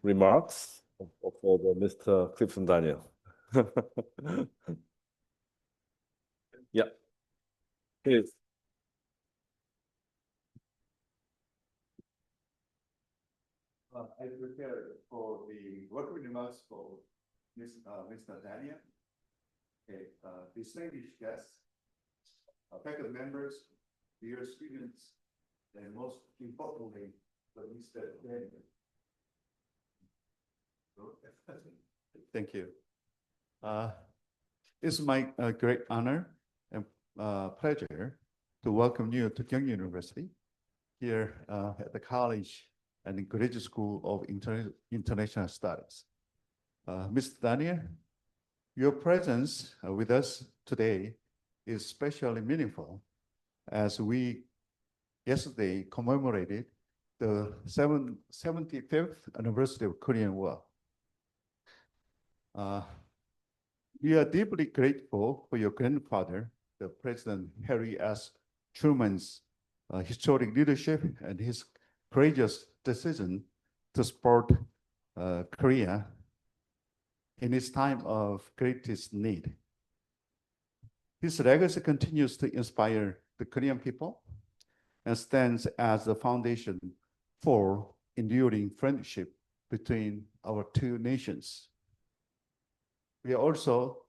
remarks for the Mr. Clifton Daniel. Yeah, please. I prepared for the welcome remarks for Mr. Daniel. Okay, distinguished guests, faculty members, dear students, and most importantly, Mr. Daniel. Thank you. It's my great honor and pleasure to welcome you to Kyung University here at the College and the Graduate School of International Studies. Mr. Daniel, your presence with us today is especially meaningful as we yesterday commemorated the 75th anniversary of Korean War. We are deeply grateful for your grandfather, the President Harry S. Truman's historic leadership and his courageous decision to support Korea in its time of greatest need. His legacy continues to inspire the Korean people and stands as the foundation for enduring friendship between our two nations. We are also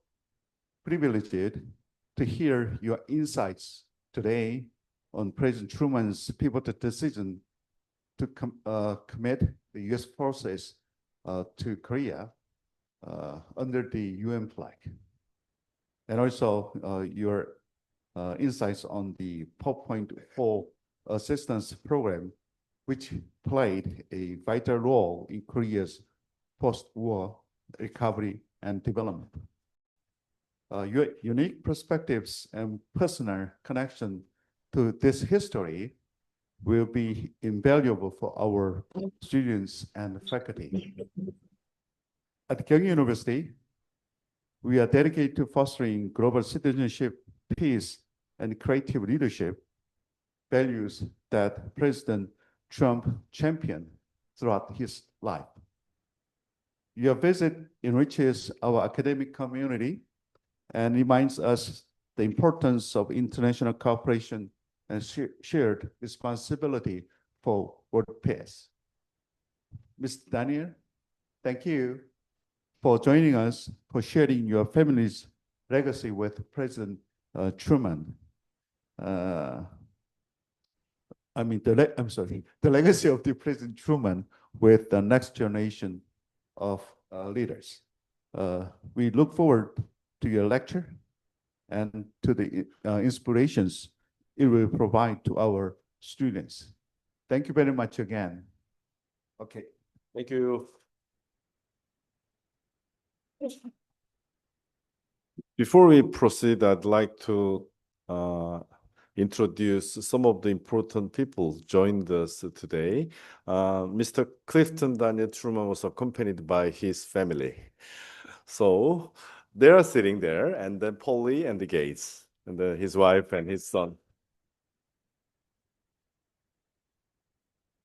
privileged to hear your insights today on President Truman's pivotal decision to commit the U.S. forces to Korea under the UN flag. And also your insights on the 4.4 assistance program, which played a vital role in Korea's post-war recovery and development. Your unique perspectives and personal connection to this history will be invaluable for our students and faculty. At Kyung University, we are dedicated to fostering global citizenship, peace, and creative leadership, values that President Trump championed throughout his life. Your visit enriches our academic community and reminds us the importance of international cooperation and shared responsibility for world peace. Mr. Daniel, thank you for joining us, for sharing your family's legacy with President Truman. The legacy of the President Truman with the next generation of leaders. We look forward to your lecture and to the inspirations it will provide to our students. Thank you very much again. Okay. Thank you. Before we proceed, I'd like to introduce some of the important people joined us today. Mr. Clifton Daniel Truman was accompanied by his family. So they are sitting there, and then Polly and the Gates, and then his wife and his son.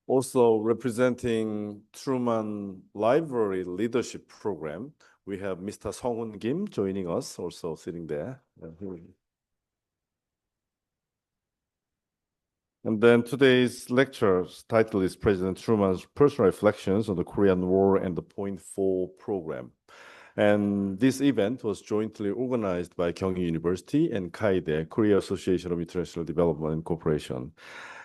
Also representing Truman Library Leadership Program, we have Mr. Sung-hoon Kim joining us, also sitting there. And then today's lecture's title is President Truman's Personal Reflections on the Korean War and the Point 4 Program. And this event was jointly organized by Kyung University and KAIDE, Korea Association of International Development and Cooperation.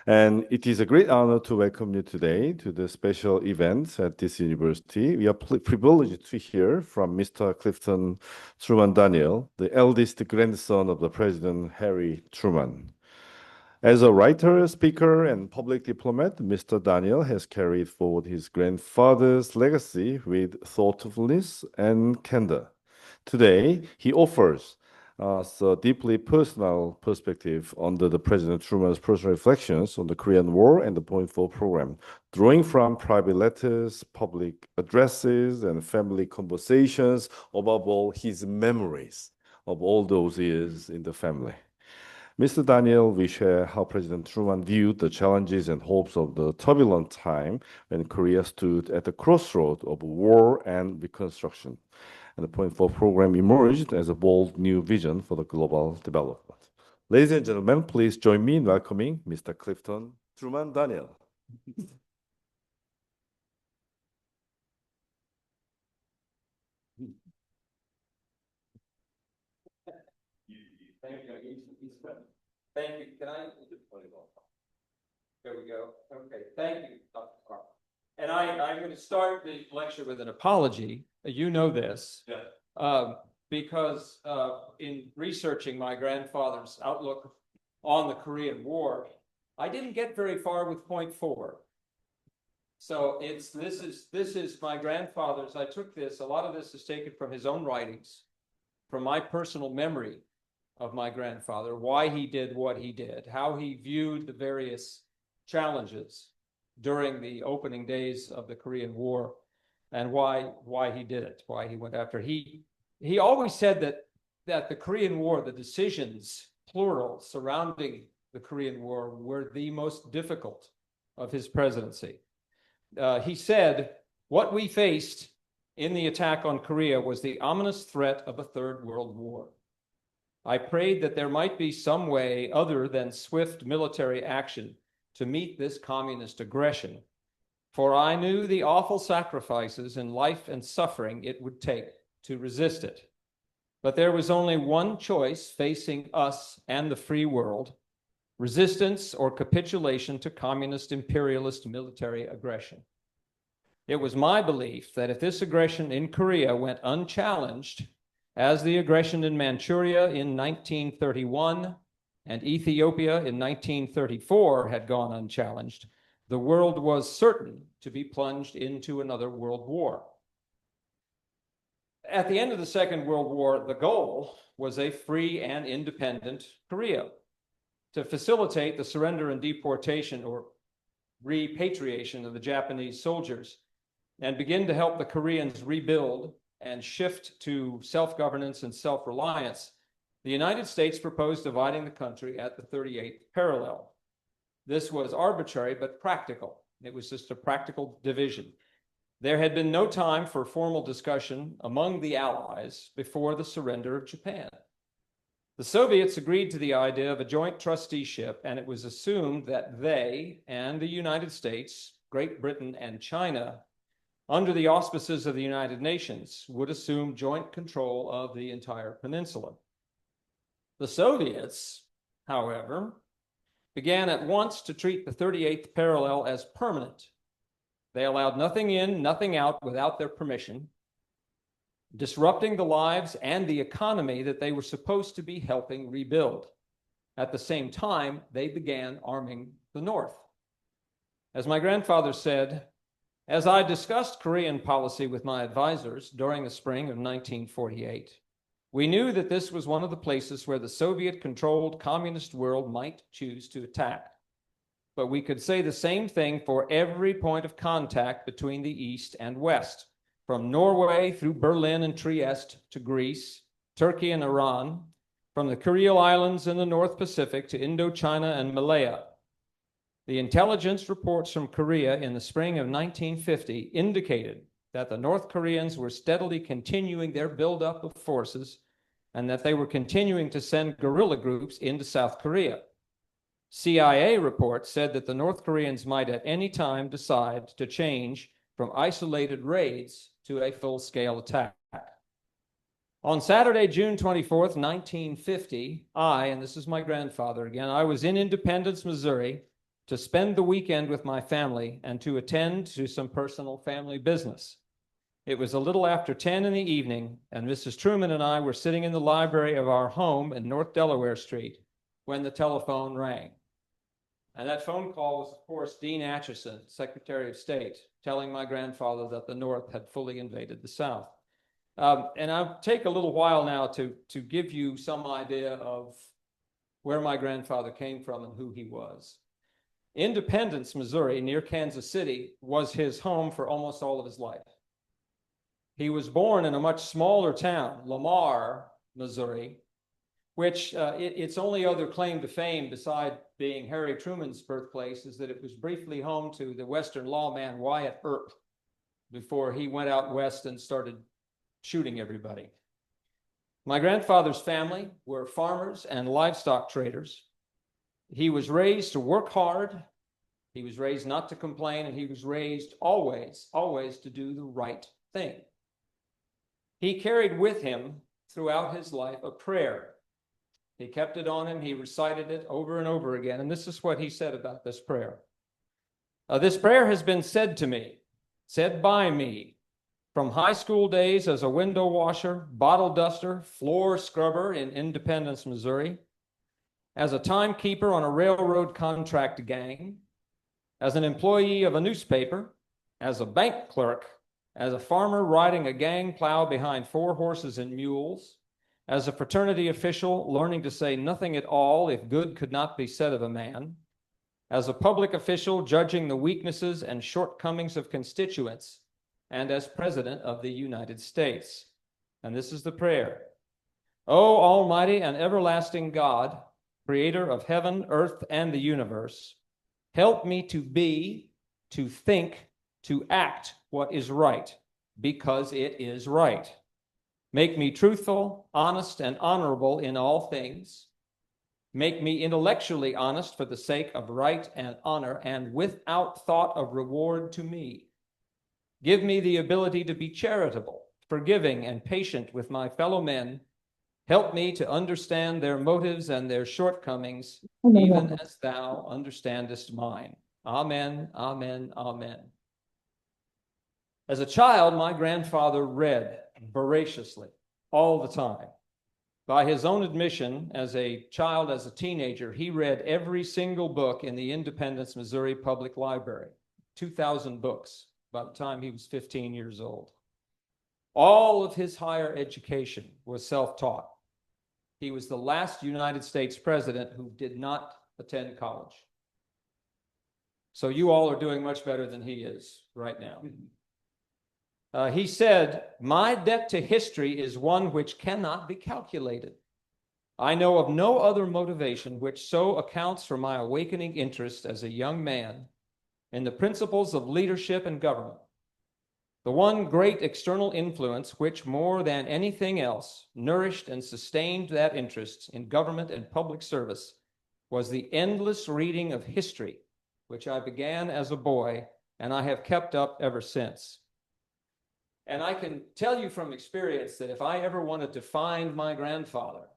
And it is a great honor to welcome you today to the special event at this university. We are privileged to hear from Mr. Clifton Truman Daniel, the eldest grandson of the President Harry Truman. As a writer, speaker, and public diplomat, Mr. Daniel has carried forward his grandfather's legacy with thoughtfulness and candor. Today, he offers us a deeply personal perspective on the President Truman's personal reflections on the Korean War and the Point 4 program, drawing from private letters, public addresses, and family conversations, above all, his memories of all those years in the family. Mr. Daniel, we share how President Truman viewed the challenges and hopes of the turbulent time when Korea stood at the crossroad of war and reconstruction. And the Point 4 program emerged as a bold new vision for the global development. Ladies and gentlemen, please join me in welcoming Mr. Clifton Truman Daniel. Thank you. Can I? There we go. Okay. Thank you, Dr. Clark. And I'm going to start the lecture with an apology. You know this. Yeah. Because in researching my grandfather's outlook on the Korean War, I didn't get very far with point 4. So this is my grandfather's. I took this. A lot of this is taken from his own writings, from my personal memory of my grandfather, why he did what he did, how he viewed the various challenges during the opening days of the Korean War, and why he did it, why he went after. He always said that the Korean War, the decisions, plural, surrounding the Korean War were the most difficult of his presidency. He said, what we faced in the attack on Korea was the ominous threat of a third world war. I prayed that there might be some way other than swift military action to meet this communist aggression, for I knew the awful sacrifices in life and suffering it would take to resist it. But there was only one choice facing us and the free world: resistance or capitulation to communist imperialist military aggression. It was my belief that if this aggression in Korea went unchallenged, as the aggression in Manchuria in 1931 and Ethiopia in 1934 had gone unchallenged, the world was certain to be plunged into another world war. At the end of the Second World War, the goal was a free and independent Korea. To facilitate the surrender and deportation or repatriation of the Japanese soldiers and begin to help the Koreans rebuild and shift to self-governance and self-reliance, the United States proposed dividing the country at the 38th parallel. This was arbitrary but practical. It was just a practical division. There had been no time for formal discussion among the Allies before the surrender of Japan. The Soviets agreed to the idea of a joint trusteeship, and it was assumed that they and the United States, Great Britain, and China, under the auspices of the United Nations, would assume joint control of the entire peninsula. The Soviets, however, began at once to treat the 38th parallel as permanent. They allowed nothing in, nothing out without their permission, disrupting the lives and the economy that they were supposed to be helping rebuild. At the same time, they began arming the North. As my grandfather said, as I discussed Korean policy with my advisors during the spring of 1948, we knew that this was one of the places where the Soviet-controlled communist world might choose to attack. But we could say the same thing for every point of contact between the East and West, from Norway through Berlin and Trieste to Greece, Turkey and Iran, from the Kuril Islands in the North Pacific to Indochina and Malaya. The intelligence reports from Korea in the spring of 1950 indicated that the North Koreans were steadily continuing their buildup of forces and that they were continuing to send guerrilla groups into South Korea. CIA reports said that the North Koreans might at any time decide to change from isolated raids to a full-scale attack. On Saturday, June 24th, 1950, and this is my grandfather again, I was in Independence, Missouri, to spend the weekend with my family and to attend to some personal family business. It was a little after 10 in the evening, and Mrs. Truman and I were sitting in the library of our home in North Delaware Street when the telephone rang. And that phone call was, of course, Dean Acheson, Secretary of State, telling my grandfather that the North had fully invaded the South. And I'll take a little while now to give you some idea of where my grandfather came from and who he was. Independence, Missouri, near Kansas City, was his home for almost all of his life. He was born in a much smaller town, Lamar, Missouri, which its only other claim to fame beside being Harry Truman's birthplace is that it was briefly home to the Western lawman Wyatt Earp before he went out west and started shooting everybody. My grandfather's family were farmers and livestock traders. He was raised to work hard. He was raised not to complain, and he was raised always to do the right thing. He carried with him throughout his life a prayer. He kept it on him. He recited it over and over again. And this is what he said about this prayer. This prayer has been said to me, said by me, from high school days as a window washer, bottle duster, floor scrubber in Independence, Missouri, as a timekeeper on a railroad contract gang, as an employee of a newspaper, as a bank clerk, as a farmer riding a gang plow behind 4 horses and mules, as a fraternity official learning to say nothing at all if good could not be said of a man, as a public official judging the weaknesses and shortcomings of constituents, and as President of the United States. And this is the prayer. O Almighty and everlasting God, creator of heaven, earth, and the universe, help me to be, to think, to act what is right, because it is right. Make me truthful, honest, and honorable in all things. Make me intellectually honest for the sake of right and honor, and without thought of reward to me. Give me the ability to be charitable, forgiving, and patient with my fellow men. Help me to understand their motives and their shortcomings, even as thou understandest mine. Amen, amen, amen. As a child, my grandfather read voraciously all the time. By his own admission, as a child, as a teenager, he read every single book in the Independence, Missouri Public Library, 2,000 books by the time he was 15 years old. All of his higher education was self-taught. He was the last United States president who did not attend college. So you all are doing much better than he is right now. He said, my debt to history is one which cannot be calculated. I know of no other motivation which so accounts for my awakening interest as a young man in the principles of leadership and government. The one great external influence which, more than anything else, nourished and sustained that interest in government and public service was the endless reading of history, which I began as a boy and I have kept up ever since. And I can tell you from experience that if I ever wanted to find my grandfather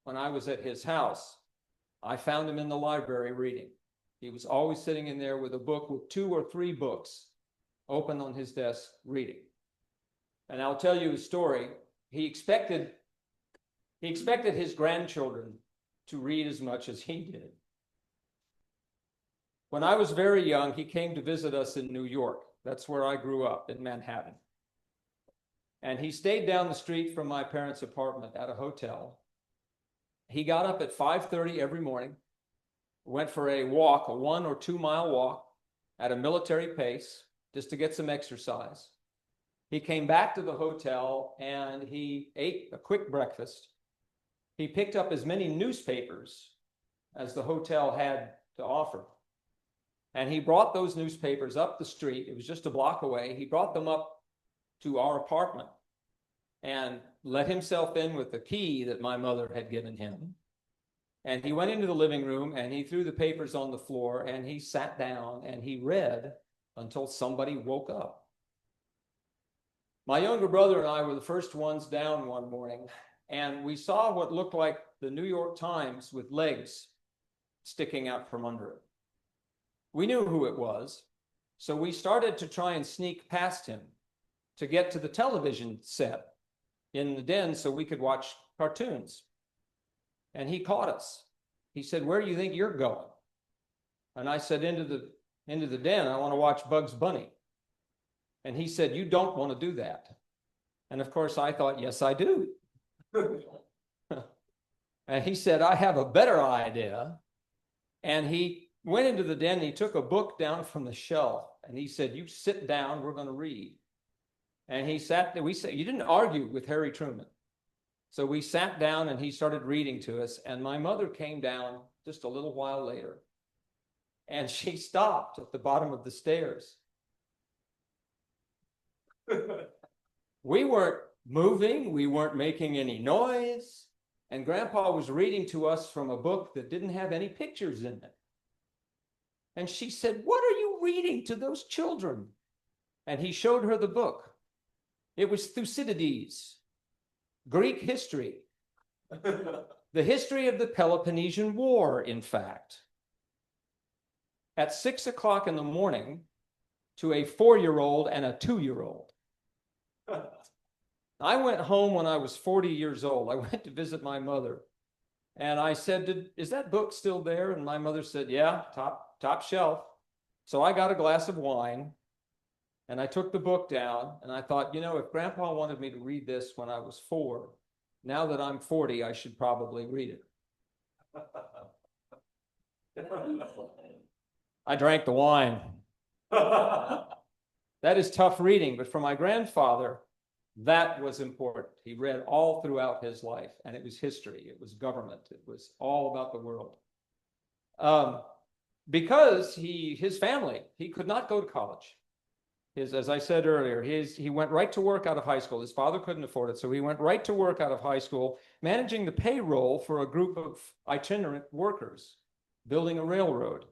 when I was at his house, I found him in the library reading. He was always sitting in there with a book, with 2 or 3 books open on his desk reading. And I'll tell you a story. He expected his grandchildren to read as much as he did. When I was very young, he came to visit us in New York. That's where I grew up, in Manhattan. And he stayed down the street from my parents' apartment at a hotel. He got up at 5:30 every morning, went for a walk, a 1 or 2 mile walk at a military pace, just to get some exercise. He came back to the hotel and he ate a quick breakfast. He picked up as many newspapers as the hotel had to offer. And he brought those newspapers up the street. It was just a block away. He brought them up to our apartment and let himself in with the key that my mother had given him. And he went into the living room and he threw the papers on the floor and he sat down and he read until somebody woke up. My younger brother and I were the first ones down one morning, and we saw what looked like the New York Times with legs sticking out from under it. We knew who it was, so we started to try and sneak past him to get to the television set in the den so we could watch cartoons. And he caught us. He said, "Where do you think you're going?" And I said, into the den. I want to watch Bugs Bunny. And he said, "You don't want to do that." And of course I thought, yes, I do. And he said, "I have a better idea." And he went into the den, and he took a book down from the shelf and he said, "You sit down, we're going to read." And he sat there. We said, "You didn't argue with Harry Truman." So we sat down and he started reading to us, and my mother came down just a little while later, and she stopped at the bottom of the stairs. We weren't moving, we weren't making any noise, and Grandpa was reading to us from a book that didn't have any pictures in it. And she said, "What are you reading to those children?" And he showed her the book. It was Thucydides, Greek history, the history of the Peloponnesian War, in fact. At 6 o'clock in the morning, to a 4-year-old and a 2-year-old. I went home when I was 40 years old. I went to visit my mother, and I said, "Is that book still there?" And my mother said, "Yeah, top shelf." So I got a glass of wine, and I took the book down, and I thought, if Grandpa wanted me to read this when I was 4, now that I'm 40, I should probably read it. I drank the wine. That is tough reading, but for my grandfather, that was important. He read all throughout his life, and it was history, it was government, it was all about the world. Because his family, he could not go to college. As I said earlier, he went right to work out of high school. His father couldn't afford it, so he went right to work out of high school, managing the payroll for a group of itinerant workers, building a railroad.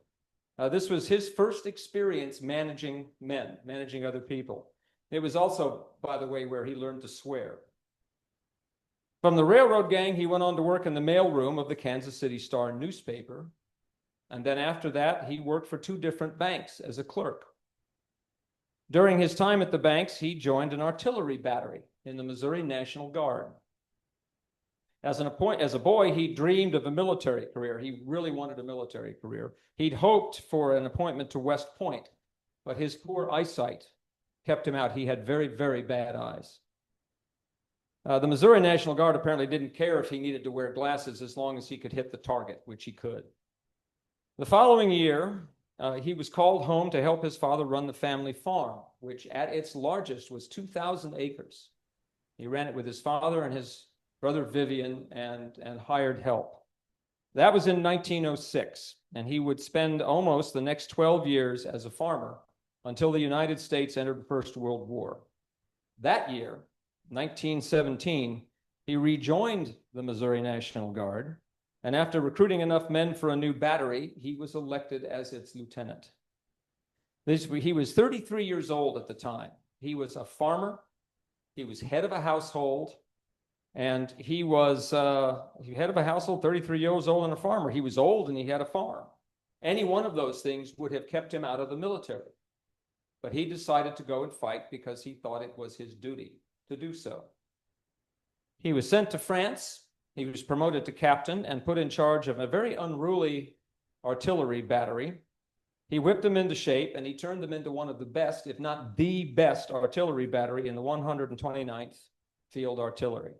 This was his first experience managing men, managing other people. It was also, by the way, where he learned to swear. From the railroad gang, he went on to work in the mailroom of the Kansas City Star newspaper. And then after that, he worked for 2 different banks as a clerk. During his time at the banks, he joined an artillery battery in the Missouri National Guard. As a boy, he dreamed of a military career. He really wanted a military career. He'd hoped for an appointment to West Point, but his poor eyesight kept him out. He had very, very bad eyes. The Missouri National Guard apparently didn't care if he needed to wear glasses as long as he could hit the target, which he could. The following year, he was called home to help his father run the family farm, which at its largest was 2,000 acres. He ran it with his father and his brother Vivian and hired help. That was in 1906, and he would spend almost the next 12 years as a farmer until the United States entered the First World War. That year, 1917, he rejoined the Missouri National Guard, and after recruiting enough men for a new battery, he was elected as its lieutenant. He was 33 years old at the time. He was a farmer, he was head of a household, and he was head of a household, 33 years old and a farmer. He was old and he had a farm. Any one of those things would have kept him out of the military. But he decided to go and fight because he thought it was his duty to do so. He was sent to France. He was promoted to captain and put in charge of a very unruly artillery battery. He whipped them into shape, and he turned them into one of the best, if not the best, artillery battery in the 129th Field Artillery.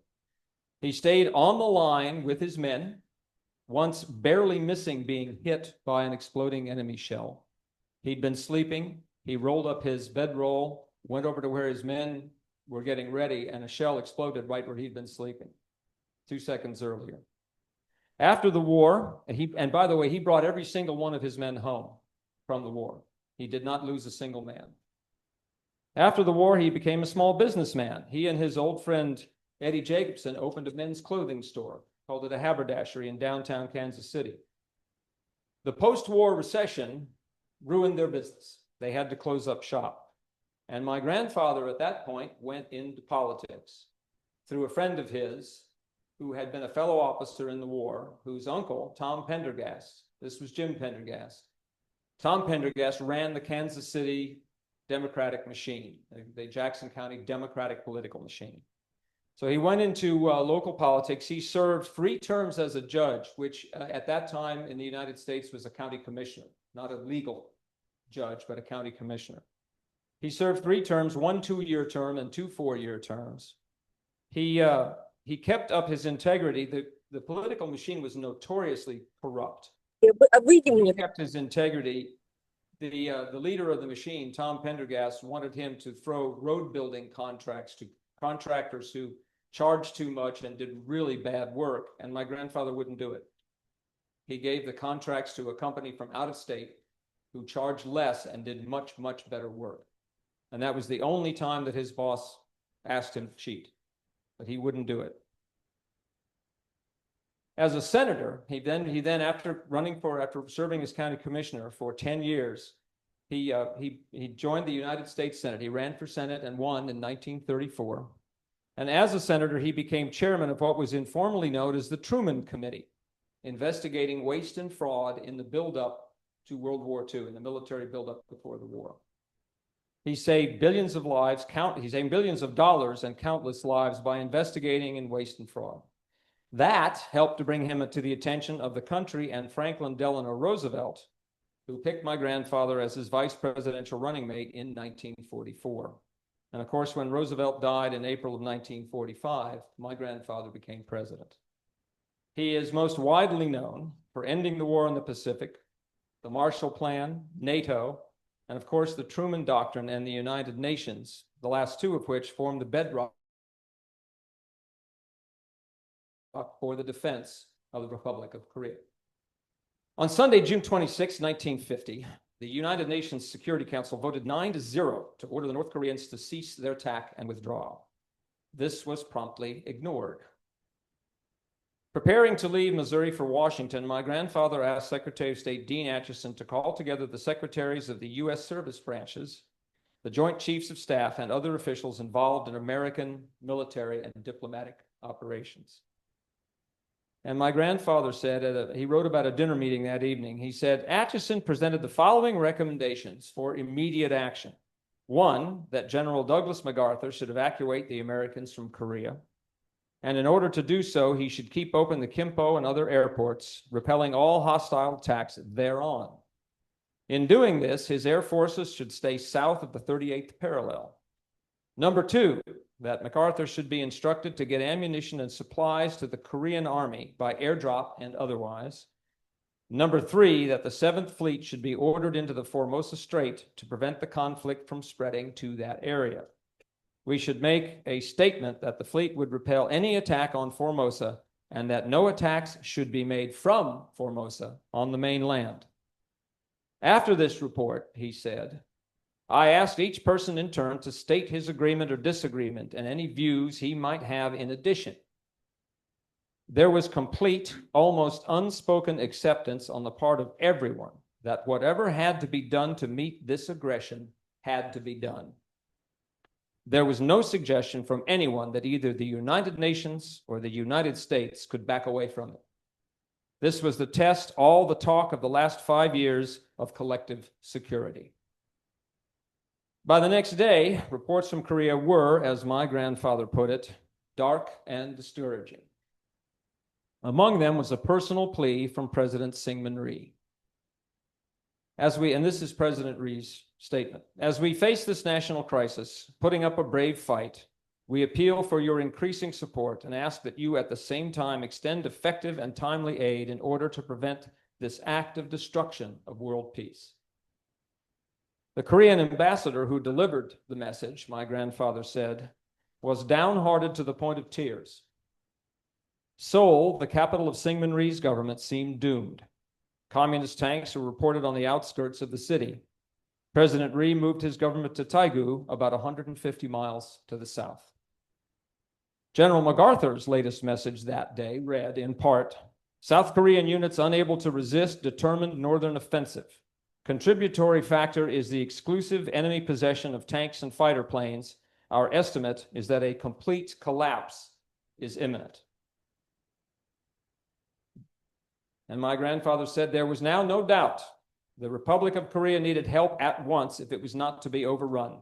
He stayed on the line with his men, once barely missing being hit by an exploding enemy shell. He'd been sleeping. He rolled up his bedroll, went over to where his men were getting ready, and a shell exploded right where he'd been sleeping 2 seconds earlier. After the war, and by the way, he brought every single one of his men home from the war. He did not lose a single man. After the war, he became a small businessman. He and his old friend Eddie Jacobson opened a men's clothing store, called it a haberdashery, in downtown Kansas City. The post-war recession ruined their business. They had to close up shop. And my grandfather at that point went into politics through a friend of his who had been a fellow officer in the war, whose uncle, Tom Pendergast, this was Jim Pendergast. Tom Pendergast ran the Kansas City Democratic machine, the Jackson County Democratic political machine. So he went into local politics. He served 3 terms as a judge, which at that time in the United States was a county commissioner, not a legal judge, but a county commissioner. He served 3 terms, 1 2-year term and 2 4-year terms. He kept up his integrity. The political machine was notoriously corrupt. He kept his integrity. The leader of the machine, Tom Pendergast, wanted him to throw road building contracts to contractors who charged too much and did really bad work, and my grandfather wouldn't do it. He gave the contracts to a company from out of state who charged less and did much, much better work. And that was the only time that his boss asked him to cheat, but he wouldn't do it. As a senator, he then after serving as county commissioner for 10 years, he joined the United States Senate. He ran for Senate and won in 1934. And as a senator, he became chairman of what was informally known as the Truman Committee, investigating waste and fraud in the buildup to World War II, in the military buildup before the war. He saved billions of lives, he saved billions of dollars and countless lives by investigating in waste and fraud. That helped to bring him to the attention of the country and Franklin Delano Roosevelt, who picked my grandfather as his vice presidential running mate in 1944. And of course, when Roosevelt died in April of 1945, my grandfather became president. He is most widely known for ending the war in the Pacific, the Marshall Plan, NATO, and of course, the Truman Doctrine and the United Nations, the last two of which formed the bedrock for the defense of the Republic of Korea. On Sunday, June 26, 1950, the United Nations Security Council voted 9-0 to order the North Koreans to cease their attack and withdraw. This was promptly ignored. Preparing to leave Missouri for Washington, my grandfather asked Secretary of State Dean Acheson to call together the secretaries of the U.S. service branches, the Joint Chiefs of Staff, and other officials involved in American military and diplomatic operations. And my grandfather said, he wrote about a dinner meeting that evening. He said, Acheson presented the following recommendations for immediate action. One, that General Douglas MacArthur should evacuate the Americans from Korea. And in order to do so, he should keep open the Kimpo and other airports, repelling all hostile attacks thereon. In doing this, his air forces should stay south of the 38th parallel. Number two, that MacArthur should be instructed to get ammunition and supplies to the Korean Army by airdrop and otherwise. Number three, that the 7th Fleet should be ordered into the Formosa Strait to prevent the conflict from spreading to that area. We should make a statement that the fleet would repel any attack on Formosa and that no attacks should be made from Formosa on the mainland. After this report, he said, I asked each person in turn to state his agreement or disagreement and any views he might have in addition. There was complete, almost unspoken acceptance on the part of everyone that whatever had to be done to meet this aggression had to be done. There was no suggestion from anyone that either the United Nations or the United States could back away from it. This was the test, all the talk of the last 5 years of collective security. By the next day, reports from Korea were, as my grandfather put it, dark and discouraging. Among them was a personal plea from President Syngman Rhee. And this is President Rhee's statement, as we face this national crisis, putting up a brave fight, we appeal for your increasing support and ask that you at the same time extend effective and timely aid in order to prevent this act of destruction of world peace. The Korean ambassador who delivered the message, my grandfather said, was downhearted to the point of tears. Seoul, the capital of Syngman Rhee's government, seemed doomed. Communist tanks were reported on the outskirts of the city. President Rhee moved his government to Taegu, about 150 miles to the south. General MacArthur's latest message that day read, in part, South Korean units unable to resist determined northern offensive. Contributory factor is the exclusive enemy possession of tanks and fighter planes. Our estimate is that a complete collapse is imminent. And my grandfather said there was now no doubt the Republic of Korea needed help at once if it was not to be overrun.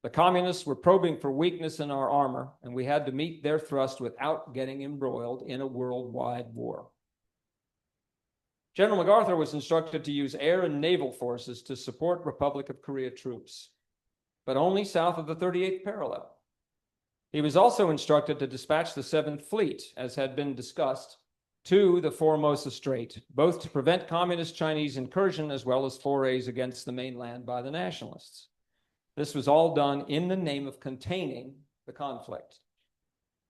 The communists were probing for weakness in our armor, and we had to meet their thrust without getting embroiled in a worldwide war. General MacArthur was instructed to use air and naval forces to support Republic of Korea troops, but only south of the 38th parallel. He was also instructed to dispatch the 7th Fleet, as had been discussed, to the Formosa Strait, both to prevent communist Chinese incursion as well as forays against the mainland by the nationalists. This was all done in the name of containing the conflict.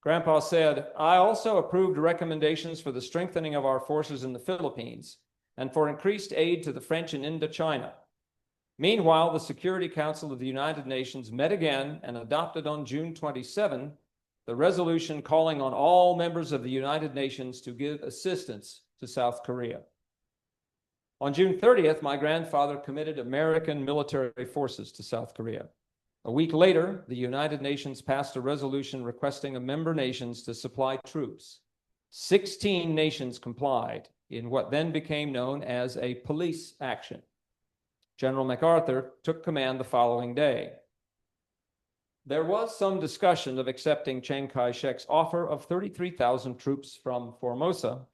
Grandpa said, I also approved recommendations for the strengthening of our forces in the Philippines and for increased aid to the French in Indochina. Meanwhile, the Security Council of the United Nations met again and adopted on June 27 the resolution calling on all members of the United Nations to give assistance to South Korea. On June 30th, my grandfather committed American military forces to South Korea. A week later, the United Nations passed a resolution requesting member nations to supply troops. 16 nations complied in what then became known as a police action. General MacArthur took command the following day. There was some discussion of accepting Chiang Kai-shek's offer of 33,000 troops from Formosa,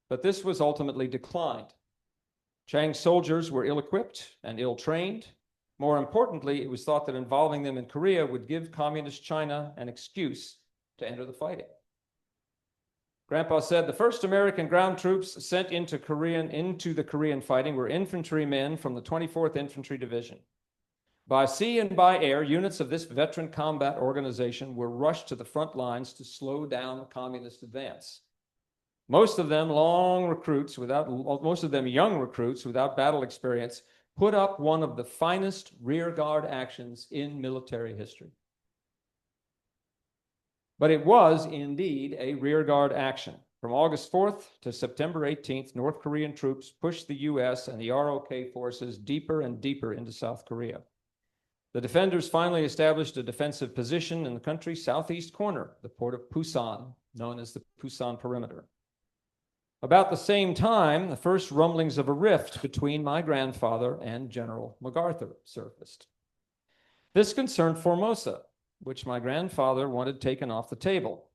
but this was ultimately declined. Chiang's soldiers were ill-equipped and ill-trained. More importantly, it was thought that involving them in Korea would give Communist China an excuse to enter the fighting. Grandpa said the first American ground troops sent into the Korean fighting were infantrymen from the 24th Infantry Division. By sea and by air, units of this veteran combat organization were rushed to the front lines to slow down the communist advance. Most of them young recruits without battle experience, put up one of the finest rearguard actions in military history. But it was indeed a rearguard action. From August 4th to September 18th, North Korean troops pushed the US and the ROK forces deeper and deeper into South Korea. The defenders finally established a defensive position in the country's southeast corner, the port of Pusan, known as the Pusan Perimeter. About the same time, the first rumblings of a rift between my grandfather and General MacArthur surfaced. This concerned Formosa, which my grandfather wanted taken off the table,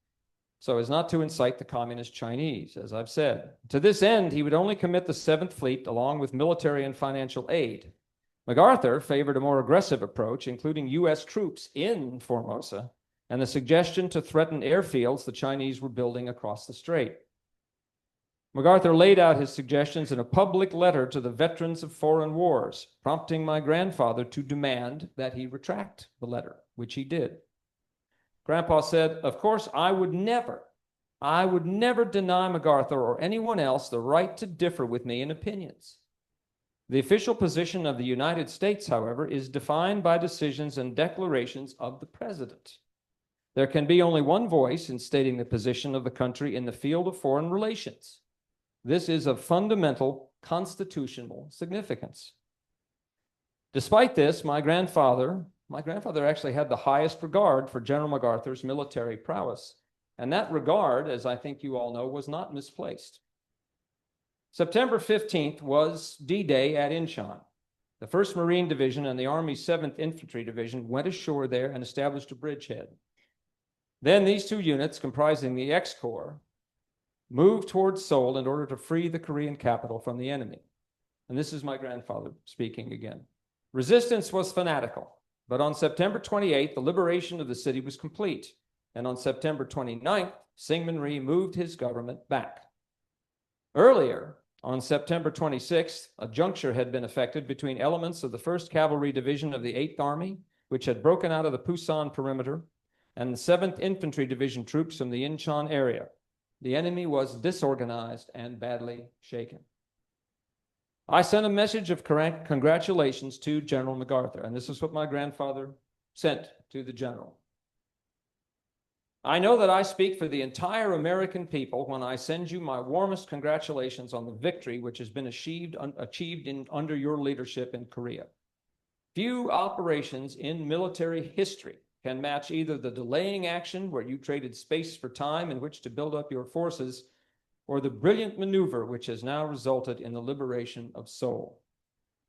so as not to incite the Communist Chinese, as I've said. To this end, he would only commit the 7th Fleet along with military and financial aid. MacArthur favored a more aggressive approach, including US troops in Formosa, and the suggestion to threaten airfields the Chinese were building across the strait. MacArthur laid out his suggestions in a public letter to the veterans of foreign wars, prompting my grandfather to demand that he retract the letter, which he did. Grandpa said, of course, I would never deny MacArthur or anyone else the right to differ with me in opinions. The official position of the United States, however, is defined by decisions and declarations of the president. There can be only one voice in stating the position of the country in the field of foreign relations. This is of fundamental constitutional significance. Despite this, my grandfather actually had the highest regard for General MacArthur's military prowess, and that regard, as I think you all know, was not misplaced. September 15th was D-Day at Incheon. The 1st Marine Division and the Army's 7th Infantry Division went ashore there and established a bridgehead. Then these two units, comprising the X-Corps, moved towards Seoul in order to free the Korean capital from the enemy. And this is my grandfather speaking again. Resistance was fanatical, but on September 28th, the liberation of the city was complete. And on September 29th, Syngman Rhee moved his government back. Earlier, on September 26th, a juncture had been effected between elements of the 1st Cavalry Division of the 8th Army, which had broken out of the Pusan perimeter, and the 7th Infantry Division troops from the Incheon area. The enemy was disorganized and badly shaken. I sent a message of congratulations to General MacArthur, and this is what my grandfather sent to the general. I know that I speak for the entire American people when I send you my warmest congratulations on the victory which has been achieved under your leadership in Korea. Few operations in military history can match either the delaying action where you traded space for time in which to build up your forces, or the brilliant maneuver which has now resulted in the liberation of Seoul.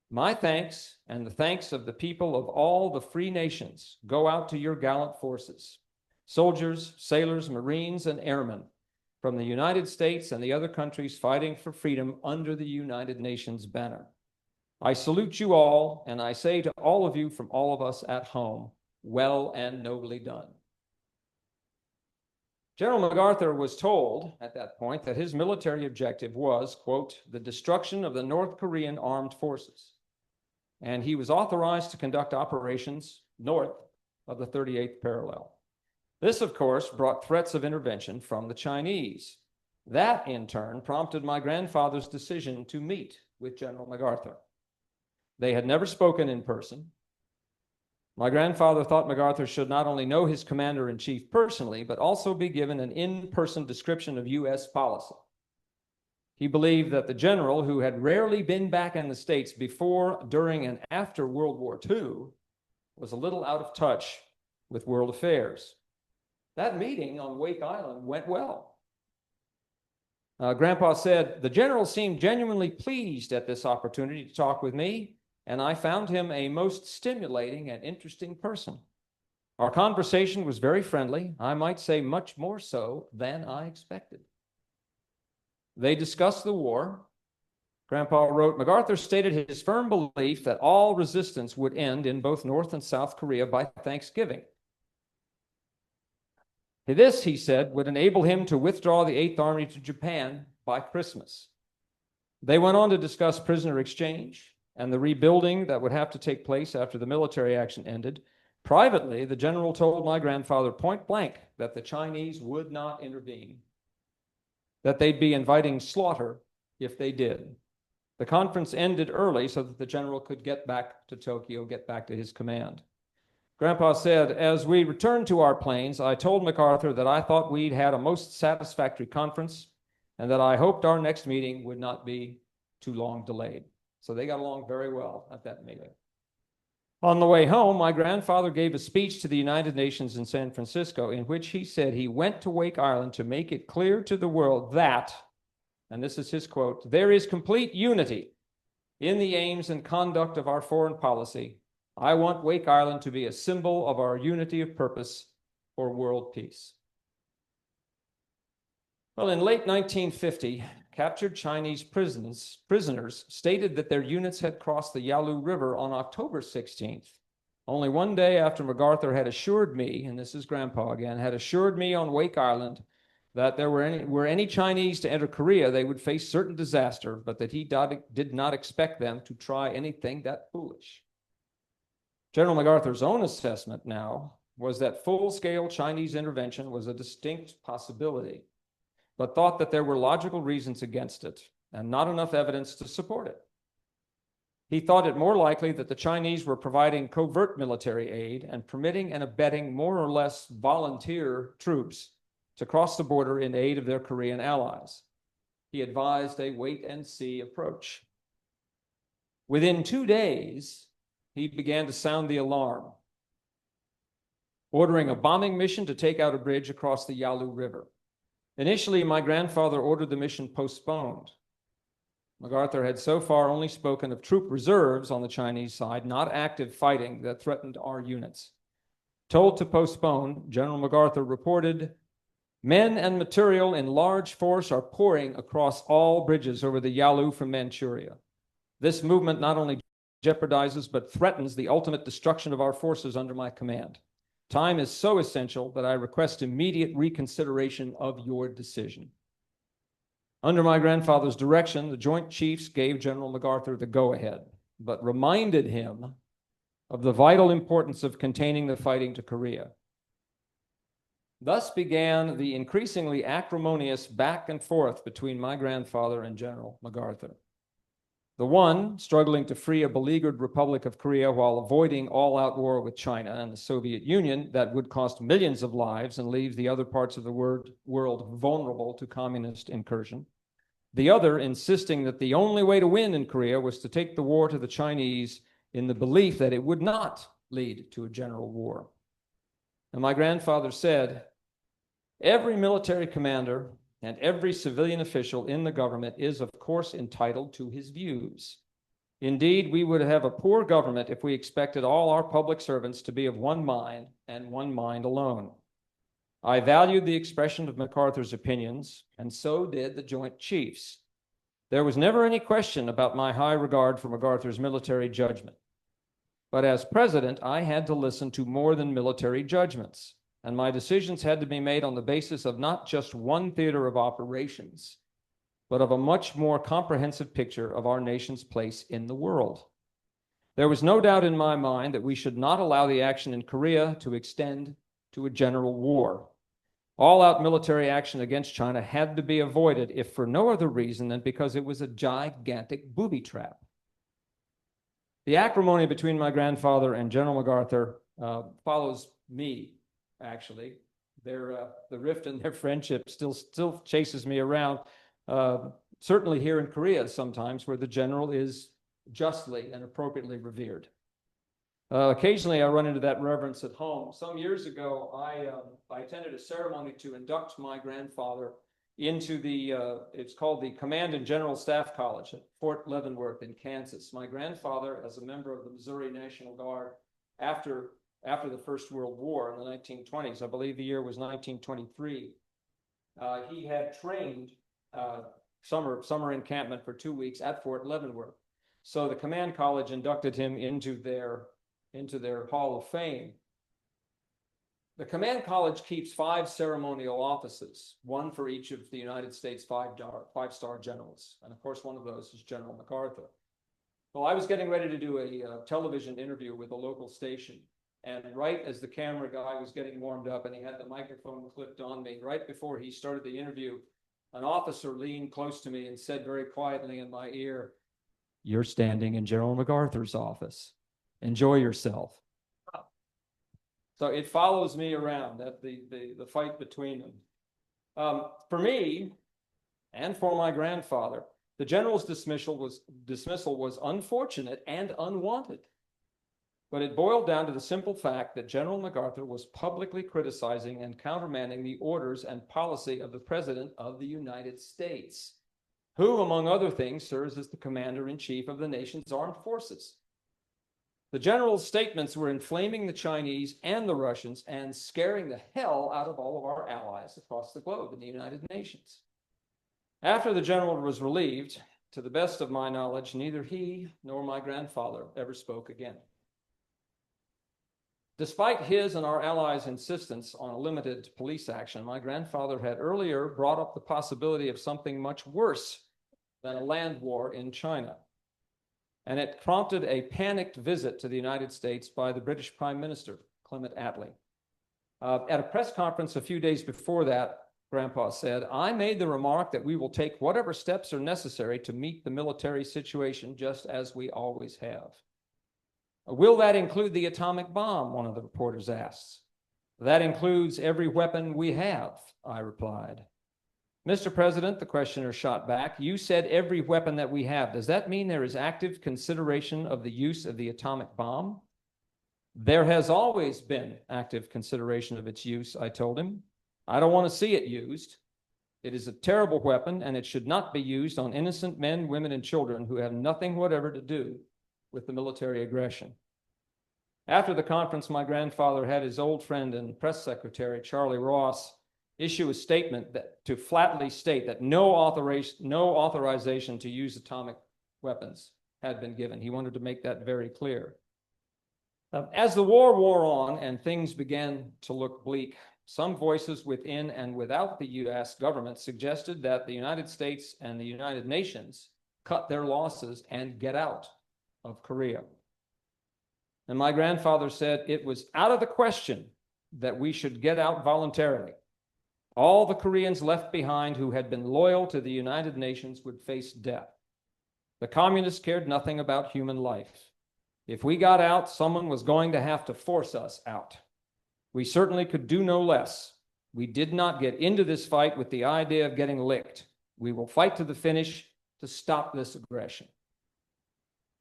My thanks and the thanks of the people of all the free nations go out to your gallant forces, soldiers, sailors, Marines, and airmen from the United States and the other countries fighting for freedom under the United Nations banner. I salute you all, and I say to all of you from all of us at home, well and nobly done. General MacArthur was told at that point that his military objective was, quote, the destruction of the North Korean armed forces, and he was authorized to conduct operations north of the 38th parallel. This, of course, brought threats of intervention from the Chinese. That, in turn, prompted my grandfather's decision to meet with General MacArthur. They had never spoken in person. My grandfather thought MacArthur should not only know his commander-in-chief personally, but also be given an in-person description of U.S. policy. He believed that the general, who had rarely been back in the States before, during, and after World War II, was a little out of touch with world affairs. That meeting on Wake Island went well. Grandpa said, "The general seemed genuinely pleased at this opportunity to talk with me, and I found him a most stimulating and interesting person. Our conversation was very friendly, I might say much more so than I expected." They discussed the war. Grandpa wrote, "MacArthur stated his firm belief that all resistance would end in both North and South Korea by Thanksgiving. This, he said, would enable him to withdraw the Eighth Army to Japan by Christmas." They went on to discuss prisoner exchange and the rebuilding that would have to take place after the military action ended. Privately, the general told my grandfather point blank that the Chinese would not intervene, that they'd be inviting slaughter if they did. The conference ended early so that the general could get back to Tokyo, get back to his command. Grandpa said, "As we returned to our planes, I told MacArthur that I thought we'd had a most satisfactory conference and that I hoped our next meeting would not be too long delayed." So they got along very well at that meeting. On the way home, my grandfather gave a speech to the United Nations in San Francisco in which he said he went to Wake Island to make it clear to the world that, and this is his quote, "there is complete unity in the aims and conduct of our foreign policy. I want Wake Island to be a symbol of our unity of purpose for world peace." Well, in late 1950, captured Chinese prisoners stated that their units had crossed the Yalu River on October 16th, only one day after MacArthur had assured me, and this is Grandpa again, had assured me on Wake Island that were any Chinese to enter Korea, they would face certain disaster, but that he did not expect them to try anything that foolish. General MacArthur's own assessment now was that full-scale Chinese intervention was a distinct possibility, but thought that there were logical reasons against it and not enough evidence to support it. He thought it more likely that the Chinese were providing covert military aid and permitting and abetting more or less volunteer troops to cross the border in aid of their Korean allies. He advised a wait-and-see approach. Within 2 days, he began to sound the alarm, ordering a bombing mission to take out a bridge across the Yalu River. Initially, my grandfather ordered the mission postponed. MacArthur had so far only spoken of troop reserves on the Chinese side, not active fighting that threatened our units. Told to postpone, General MacArthur reported, "Men and material in large force are pouring across all bridges over the Yalu from Manchuria. This movement not only jeopardizes but threatens the ultimate destruction of our forces under my command. Time is so essential that I request immediate reconsideration of your decision." Under my grandfather's direction, the Joint Chiefs gave General MacArthur the go-ahead, but reminded him of the vital importance of containing the fighting to Korea. Thus began the increasingly acrimonious back and forth between my grandfather and General MacArthur. The one struggling to free a beleaguered Republic of Korea while avoiding all-out war with China and the Soviet Union that would cost millions of lives and leave the other parts of the world vulnerable to communist incursion. The other insisting that the only way to win in Korea was to take the war to the Chinese in the belief that it would not lead to a general war. And my grandfather said, "Every military commander and every civilian official in the government is, of course, entitled to his views. Indeed, we would have a poor government if we expected all our public servants to be of one mind and one mind alone. I valued the expression of MacArthur's opinions, and so did the Joint Chiefs. There was never any question about my high regard for MacArthur's military judgment. But as president, I had to listen to more than military judgments, and my decisions had to be made on the basis of not just one theater of operations, but of a much more comprehensive picture of our nation's place in the world. There was no doubt in my mind that we should not allow the action in Korea to extend to a general war. All-out military action against China had to be avoided, if for no other reason than because it was a gigantic booby trap. The acrimony between my grandfather and General MacArthur follows me, actually. The rift in their friendship still chases me around, certainly here in Korea sometimes, where the general is justly and appropriately revered. Occasionally, I run into that reverence at home. Some years ago, I attended a ceremony to induct my grandfather into it's called the Command and General Staff College at Fort Leavenworth in Kansas. My grandfather, as a member of the Missouri National Guard after the First World War in the 1920s, I believe the year was 1923, he had trained summer encampment for 2 weeks at Fort Leavenworth. So the Command College inducted him into their Hall of Fame. The Command College keeps 5 ceremonial offices, one for each of the United States five-star generals. And of course, one of those is General MacArthur. Well, I was getting ready to do a television interview with a local station. And right as the camera guy was getting warmed up and he had the microphone clipped on me, right before he started the interview, an officer leaned close to me and said very quietly in my ear, "You're standing in General MacArthur's office. Enjoy yourself." So it follows me around, that the fight between them. For me, and for my grandfather, the general's dismissal was unfortunate and unwanted. But it boiled down to the simple fact that General MacArthur was publicly criticizing and countermanding the orders and policy of the President of the United States, who, among other things, serves as the commander-in-chief of the nation's armed forces. The general's statements were inflaming the Chinese and the Russians and scaring the hell out of all of our allies across the globe in the United Nations. After the general was relieved, to the best of my knowledge, neither he nor my grandfather ever spoke again. Despite his and our allies' insistence on a limited police action, my grandfather had earlier brought up the possibility of something much worse than a land war in China. And it prompted a panicked visit to the United States by the British Prime Minister, Clement Attlee. At a press conference a few days before that, Grandpa said, "I made the remark that we will take whatever steps are necessary to meet the military situation, just as we always have." "Will that include the atomic bomb?" one of the reporters asked. "That includes every weapon we have," I replied. "Mr. President," the questioner shot back, "you said every weapon that we have. Does that mean there is active consideration of the use of the atomic bomb?" "There has always been active consideration of its use," I told him. "I don't want to see it used. It is a terrible weapon, and it should not be used on innocent men, women, and children who have nothing whatever to do with the military aggression." After the conference, my grandfather had his old friend and press secretary, Charlie Ross, issue a statement to flatly state that no authorization to use atomic weapons had been given. He wanted to make that very clear. As the war wore on and things began to look bleak, some voices within and without the U.S. government suggested that the United States and the United Nations cut their losses and get out of Korea. And my grandfather said it was out of the question that we should get out voluntarily. All the Koreans left behind who had been loyal to the United Nations would face death. The communists cared nothing about human life. If we got out, someone was going to have to force us out. We certainly could do no less. We did not get into this fight with the idea of getting licked. We will fight to the finish to stop this aggression.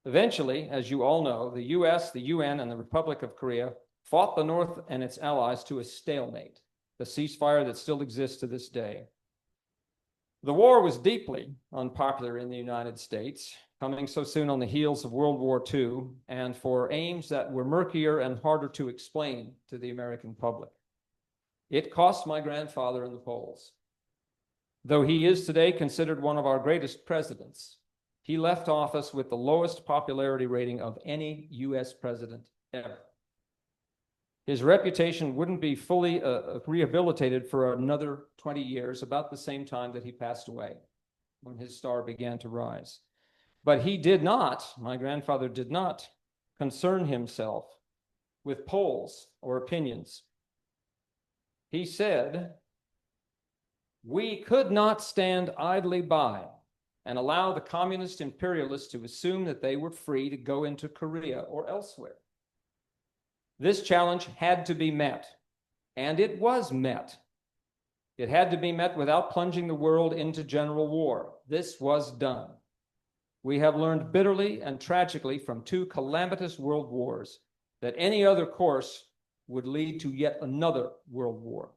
Eventually, as you all know, the US, the UN, and the Republic of Korea fought the North and its allies to a stalemate, the ceasefire that still exists to this day. The war was deeply unpopular in the United States, coming so soon on the heels of World War II, and for aims that were murkier and harder to explain to the American public. It cost my grandfather in the polls. Though he is today considered one of our greatest presidents, he left office with the lowest popularity rating of any U.S. president ever. His reputation wouldn't be fully rehabilitated for another 20 years, about the same time that he passed away, when his star began to rise. But he did not, my grandfather did not, concern himself with polls or opinions. he said, "We could not stand idly by and allow the communist imperialists to assume that they were free to go into Korea or elsewhere. This challenge had to be met, and it was met. It had to be met without plunging the world into general war. This was done. We have learned bitterly and tragically from two calamitous world wars that any other course would lead to yet another world war."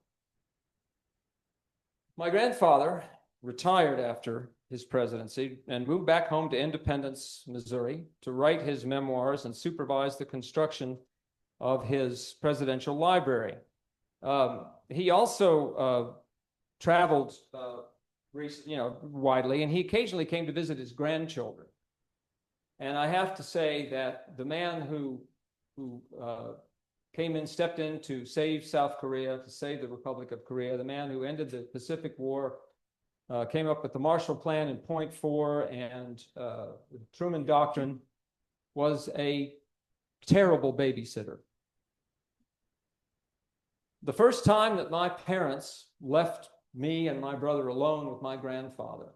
My grandfather retired after his presidency and moved back home to Independence, Missouri, to write his memoirs and supervise the construction of his presidential library. He also traveled widely, and he occasionally came to visit his grandchildren. And I have to say that the man who stepped in to save South Korea, to save the Republic of Korea, the man who ended the Pacific War, came up with the Marshall Plan in Point 4 and the Truman Doctrine, was a terrible babysitter. The first time that my parents left me and my brother alone with my grandfather,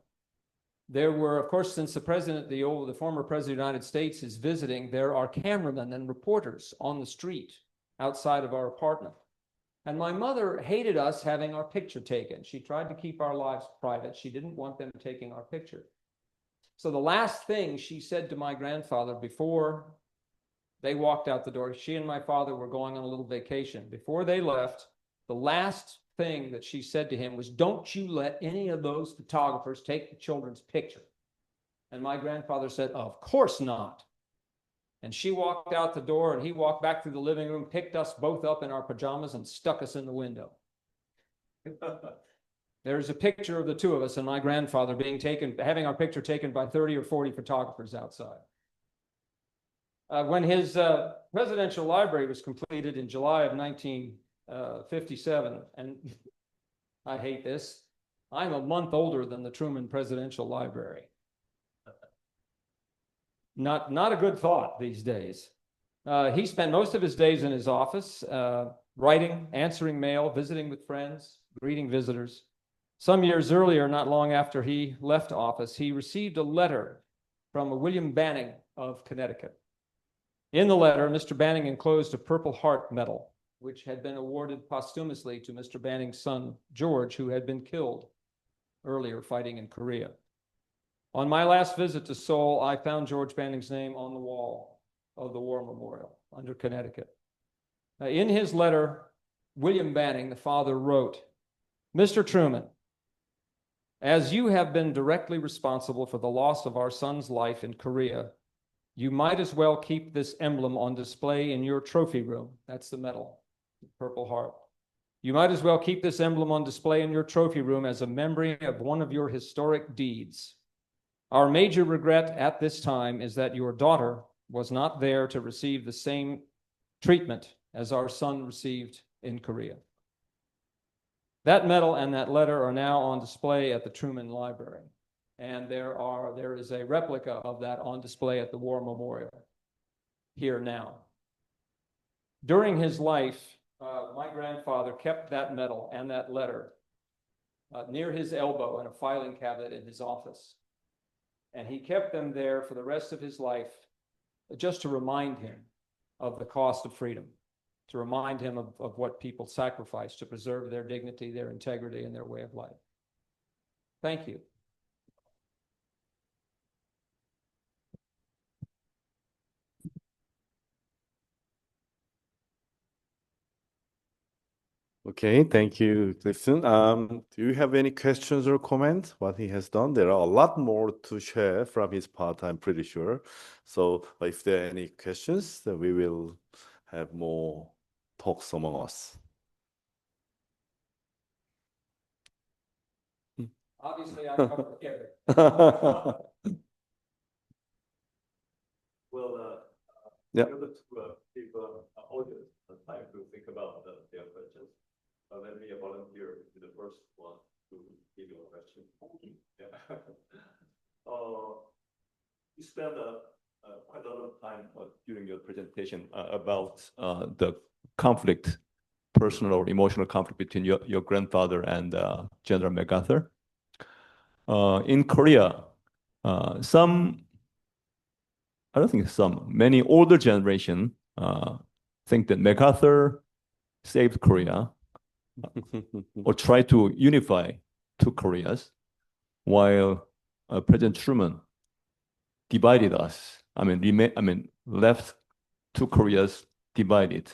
there were, of course, since the former president of the United States is visiting, there are cameramen and reporters on the street outside of our apartment. And my mother hated us having our picture taken. She tried to keep our lives private. She didn't want them taking our picture. So the last thing she said to my grandfather before they walked out the door, she and my father were going on a little vacation. Before they left, the last thing that she said to him was, "Don't you let any of those photographers take the children's picture." And my grandfather said, "Of course not." And she walked out the door, and he walked back through the living room, picked us both up in our pajamas, and stuck us in the window. There's a picture of the two of us and my grandfather having our picture taken by 30 or 40 photographers outside. When his presidential library was completed in July of 1957, and I hate this, I'm a month older than the Truman Presidential Library. Not a good thought these days. He spent most of his days in his office, writing, answering mail, visiting with friends, greeting visitors. Some years earlier, not long after he left office, he received a letter from William Banning of Connecticut. In the letter, Mr. Banning enclosed a Purple Heart medal, which had been awarded posthumously to Mr. Banning's son, George, who had been killed earlier fighting in Korea. On my last visit to Seoul, I found George Banning's name on the wall of the War Memorial under Connecticut. In his letter, William Banning, the father, wrote, "Mr. Truman, as you have been directly responsible for the loss of our son's life in Korea, you might as well keep this emblem on display in your trophy room." That's the medal, the Purple Heart. "You might as well keep this emblem on display in your trophy room as a memory of one of your historic deeds. Our major regret at this time is that your daughter was not there to receive the same treatment as our son received in Korea." That medal and that letter are now on display at the Truman Library. And there is a replica of that on display at the War Memorial here now. During his life, my grandfather kept that medal and that letter near his elbow in a filing cabinet in his office. And he kept them there for the rest of his life, just to remind him of the cost of freedom, to remind him of what people sacrificed to preserve their dignity, their integrity, and their way of life. Thank you. Okay, thank you, Clifton. Do you have any questions or comments what he has done? There are a lot more to share from his part, I'm pretty sure. So if there are any questions, then we will have more talks among us. Obviously, I covered everything. Well, Yeah. in order to give audience time to think about their questions, let me volunteer to the first one to give you a question. Yeah. You spent quite a lot of time during your presentation about the conflict personal or emotional conflict between your grandfather and General MacArthur. In Korea, many older generation think that MacArthur saved Korea or tried to unify two Koreas, while President Truman divided us. Left two Koreas divided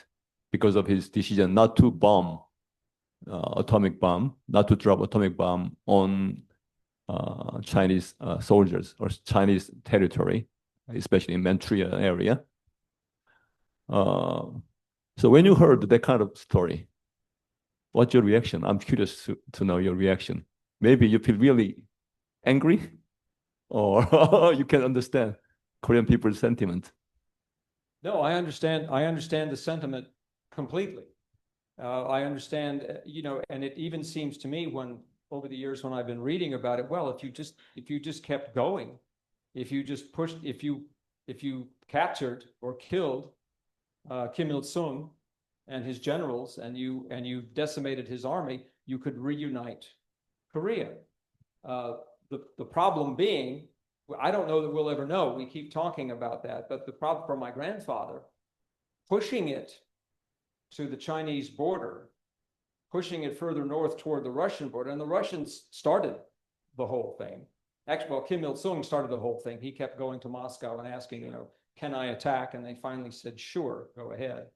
because of his decision not to bomb not to drop atomic bomb on Chinese soldiers or Chinese territory, especially in Manchuria area. So when you heard that kind of story, what's your reaction? I'm curious to know your reaction. Maybe you feel really angry, or you can understand Korean people's sentiment. No, I understand. I understand the sentiment completely. I understand, and it even seems to me over the years when I've been reading about it, well, if you just kept going, if you just pushed, if you captured or killed Kim Il-sung and his generals, and you decimated his army, you could reunite Korea. The problem being, I don't know that we'll ever know. We keep talking about that, but the problem for my grandfather, pushing it to the Chinese border, pushing it further north toward the Russian border, and the Russians started the whole thing. Actually, well, Kim Il-sung started the whole thing. He kept going to Moscow and asking, can I attack? And they finally said, sure, go ahead.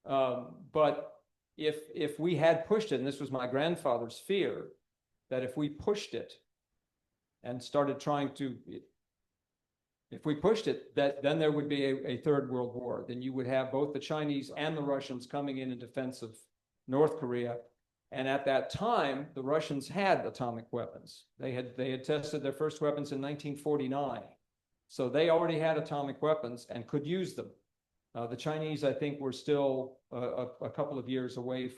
But if we had pushed it, and this was my grandfather's fear, that if we pushed it and started trying to, if we pushed it, then there would be a third world war. Then you would have both the Chinese and the Russians coming in defense of North Korea. And at that time, the Russians had atomic weapons. They had tested their first weapons in 1949. So they already had atomic weapons and could use them. The Chinese, I think, were still a couple of years away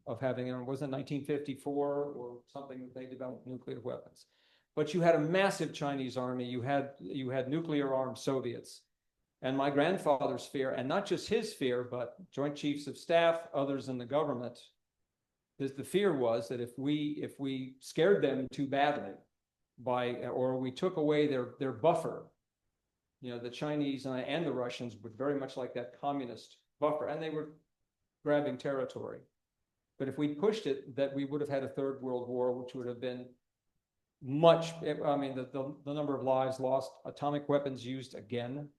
of having, wasn't it 1954 or something that they developed nuclear weapons. But you had a massive Chinese army. You had nuclear armed Soviets. And my grandfather's fear, and not just his fear, but Joint Chiefs of Staff, others in the government, the fear was that if we scared them too badly or we took away their buffer, the Chinese and the Russians would very much like that communist buffer, and they were grabbing territory. But if we pushed it, that we would have had a third world war, which would have been much, the number of lives lost, atomic weapons used again,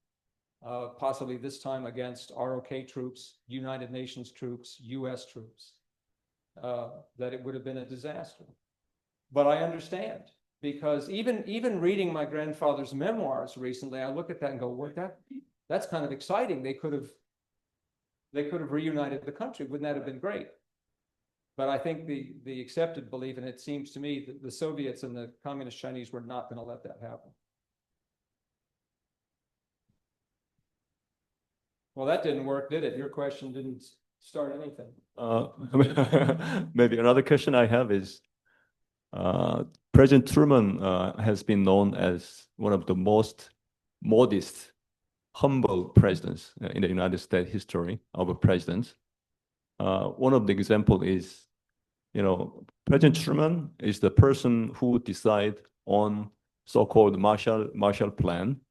possibly this time against ROK troops, United Nations troops, US troops, that it would have been a disaster. But I understand, because even reading my grandfather's memoirs recently, I look at that and go, well, that's kind of exciting. They could have reunited the country. Wouldn't that have been great? But I think the accepted belief, and it seems to me that the Soviets and the Communist Chinese were not going to let that happen. Well, that didn't work, did it? Your question didn't start anything. Maybe another question I have is, President Truman has been known as one of the most modest, humble presidents in the United States history of presidents. One of the examples is, President Truman is the person who decide on so-called Marshall Plan.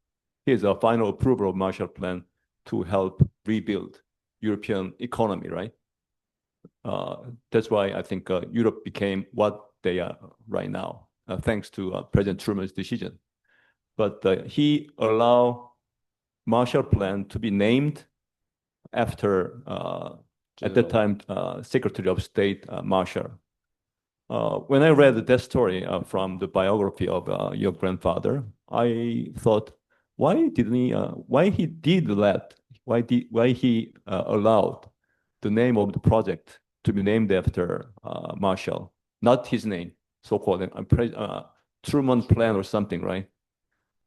He is a final approval of Marshall Plan to help rebuild European economy, right? That's why I think Europe became what they are right now, thanks to President Truman's decision. But he allowed Marshall Plan to be named after, at that time, Secretary of State Marshall. When I read that story from the biography of your grandfather, I thought, why he allowed the name of the project to be named after Marshall, not his name, so-called Truman Plan or something, right?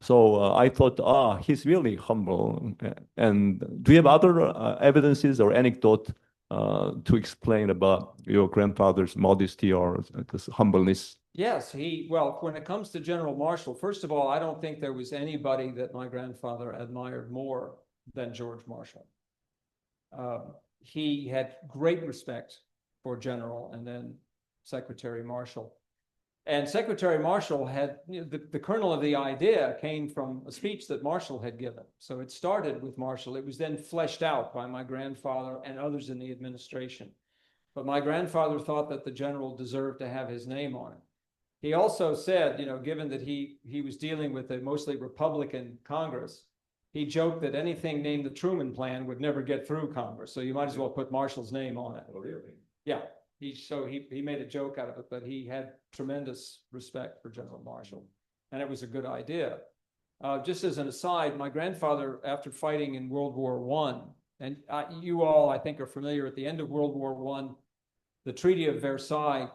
So I thought, he's really humble. And do you have other evidences or anecdote to explain about your grandfather's modesty or this humbleness? Yes, well, when it comes to General Marshall, first of all, I don't think there was anybody that my grandfather admired more than George Marshall. He had great respect for general and then Secretary Marshall. And Secretary Marshall had, the kernel of the idea came from a speech that Marshall had given. So it started with Marshall. It was then fleshed out by my grandfather and others in the administration. But my grandfather thought that the general deserved to have his name on it. He also said, given that he was dealing with a mostly Republican Congress, he joked that anything named the Truman Plan would never get through Congress. So you might as well put Marshall's name on it. Oh, really? Yeah. He made a joke out of it, but he had tremendous respect for General Marshall, and it was a good idea. Just as an aside, my grandfather, after fighting in World War I, and you all, I think, are familiar, at the end of World War I, the Treaty of Versailles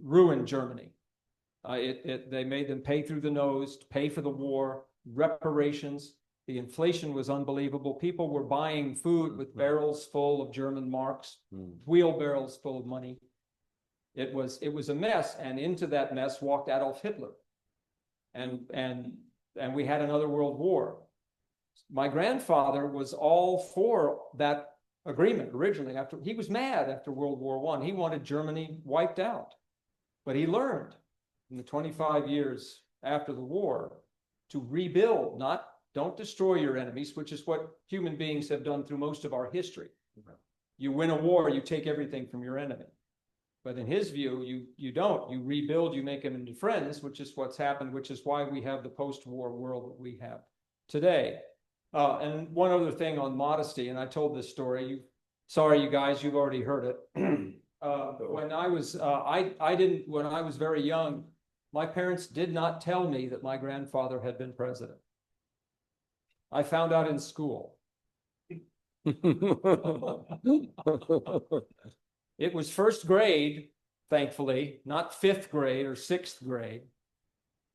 ruined Germany. They made them pay through the nose, to pay for the war, reparations. The inflation was unbelievable. People were buying food with barrels full of German marks, wheelbarrows full of money. It was a mess, and into that mess walked Adolf Hitler, and we had another world war. My grandfather was all for that agreement originally. After he was mad after World War I, he wanted Germany wiped out, but he learned in the 25 years after the war to rebuild, don't destroy your enemies, which is what human beings have done through most of our history. You win a war, you take everything from your enemy. But in his view, you don't. You rebuild, you make them into friends, which is what's happened, which is why we have the post-war world that we have today. And one other thing on modesty, and I told this story. Sorry, you guys, you've already heard it. When I was, when I was very young, my parents did not tell me that my grandfather had been president. I found out in school. It was first grade, thankfully, not fifth grade or sixth grade.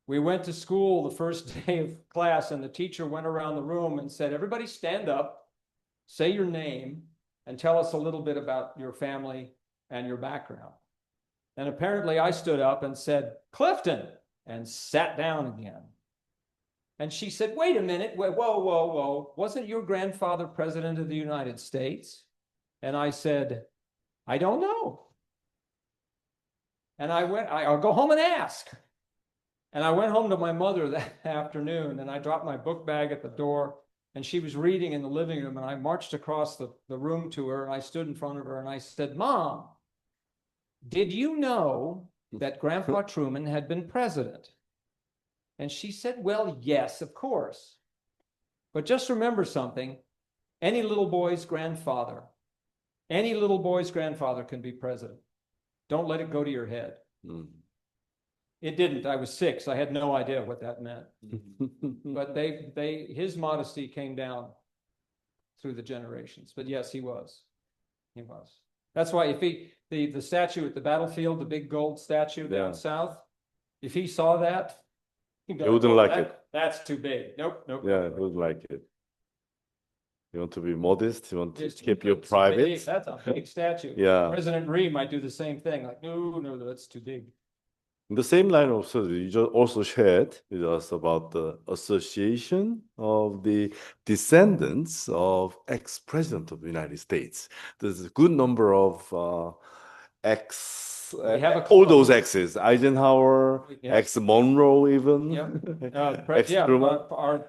We went to school the first day of class, and the teacher went around the room and said, everybody stand up, say your name, and tell us a little bit about your family and your background. And apparently I stood up and said, Clifton, and sat down again. And she said, wait a minute, whoa, whoa, whoa. Wasn't your grandfather president of the United States? And I said, I don't know. And I'll go home and ask. And I went home to my mother that afternoon, and I dropped my book bag at the door, and she was reading in the living room, and I marched across the room to her, and I stood in front of her, and I said, Mom, did you know that Grandpa Truman had been president? And she said, well, yes, of course. But just remember something. Any little boy's grandfather can be president. Don't let it go to your head. It didn't. I was 6. I had no idea what that meant. But his modesty came down through the generations. But yes, he was. He was. That's why if the statue at the battlefield, the big gold statue down south, if he saw that, he wouldn't like it. That's too big. Nope. Yeah, he wouldn't like it. You want to be modest. You want to keep your private. That's a big statue. Yeah. President Rhee might do the same thing. Like, no, that's too big. In the same line of study, you just also shared with us about the association of the descendants of ex-president of the United States. There's a good number of all those exes, Eisenhower, ex-Monroe even. Truman.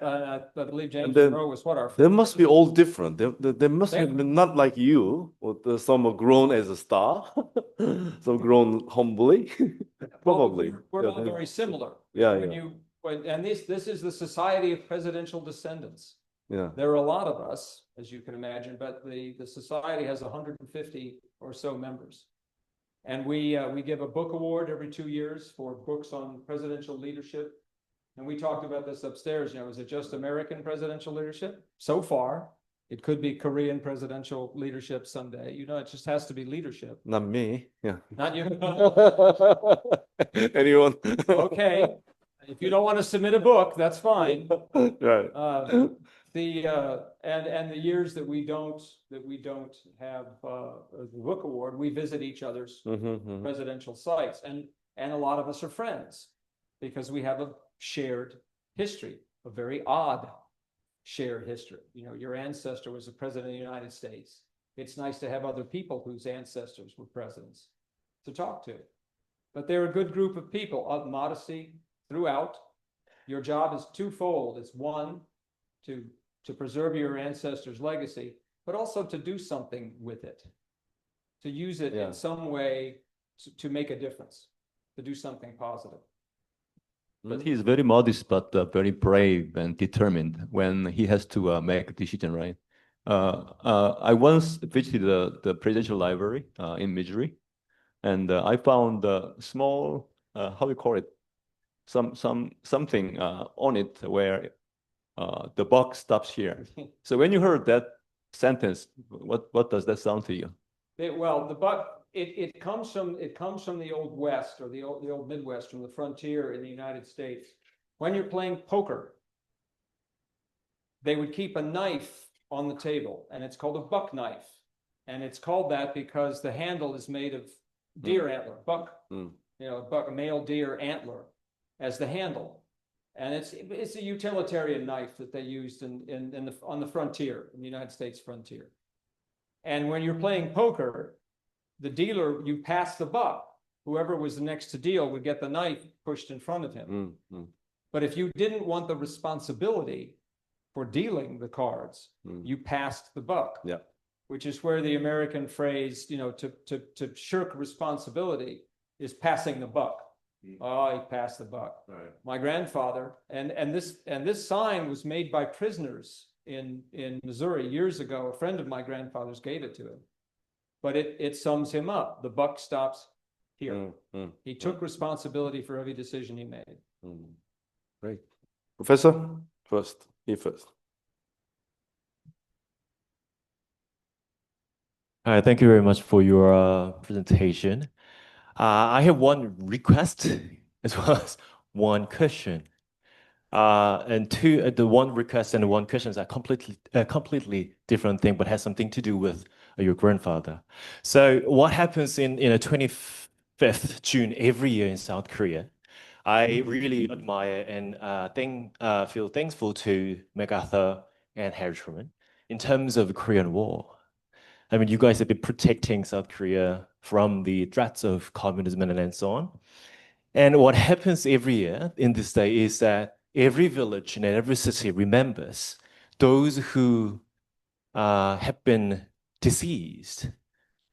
I believe James Monroe was what our first. They must be all different. They must have been not like you. Some are grown as a star, some grown humbly. Probably. We're all very similar. And this is the Society of Presidential Descendants. Yeah. There are a lot of us, as you can imagine, but the society has 150 or so members. And we give a book award every 2 years for books on presidential leadership. And we talked about this upstairs. Is it just American presidential leadership? So far, it could be Korean presidential leadership someday. It just has to be leadership. Not me. Yeah. Not you. Anyone? Okay. If you don't want to submit a book, that's fine. Right. And the years that we don't have the book award, we visit each other's presidential sites, and a lot of us are friends because we have a shared history, a very odd shared history. Your ancestor was the president of the United States. It's nice to have other people whose ancestors were presidents to talk to. But they're a good group of people of modesty throughout. Your job is twofold. It's one, to preserve your ancestors' legacy, but also to do something with it, to use it in some way to make a difference, to do something positive. But he's very modest, but very brave and determined when he has to make a decision, right? I once visited the presidential library in Missouri, and I found a small, how do you call it? Something on it where the buck stops here. So when you heard that sentence, what does that sound to you? Well, the buck, it comes from the old West, or the old Midwest, from the frontier in the United States. When you're playing poker, they would keep a knife on the table, and it's called a buck knife. And it's called that because the handle is made of deer antler, buck, a male deer antler as the handle. And it's a utilitarian knife that they used on the frontier, in the United States frontier. And when you're playing poker, the dealer, you pass the buck. Whoever was the next to deal would get the knife pushed in front of him. But if you didn't want the responsibility for dealing the cards, you passed the buck. Yeah. Which is where the American phrase, to shirk responsibility is passing the buck. Oh, he passed the buck. Right. My grandfather, and this sign was made by prisoners in Missouri years ago. A friend of my grandfather's gave it to him. But it sums him up. The buck stops here. He took responsibility for every decision he made. Great. Professor, first. All right, thank you very much for your presentation. I have one request as well as one question. And the one request and the one question are completely different thing, but has something to do with your grandfather. So what happens in 25th June every year in South Korea? I really admire and feel thankful to MacArthur and Harry Truman in terms of the Korean War. I mean, you guys have been protecting South Korea from the threats of communism and so on. And what happens every year in this day is that every village and every city remembers those who have been deceased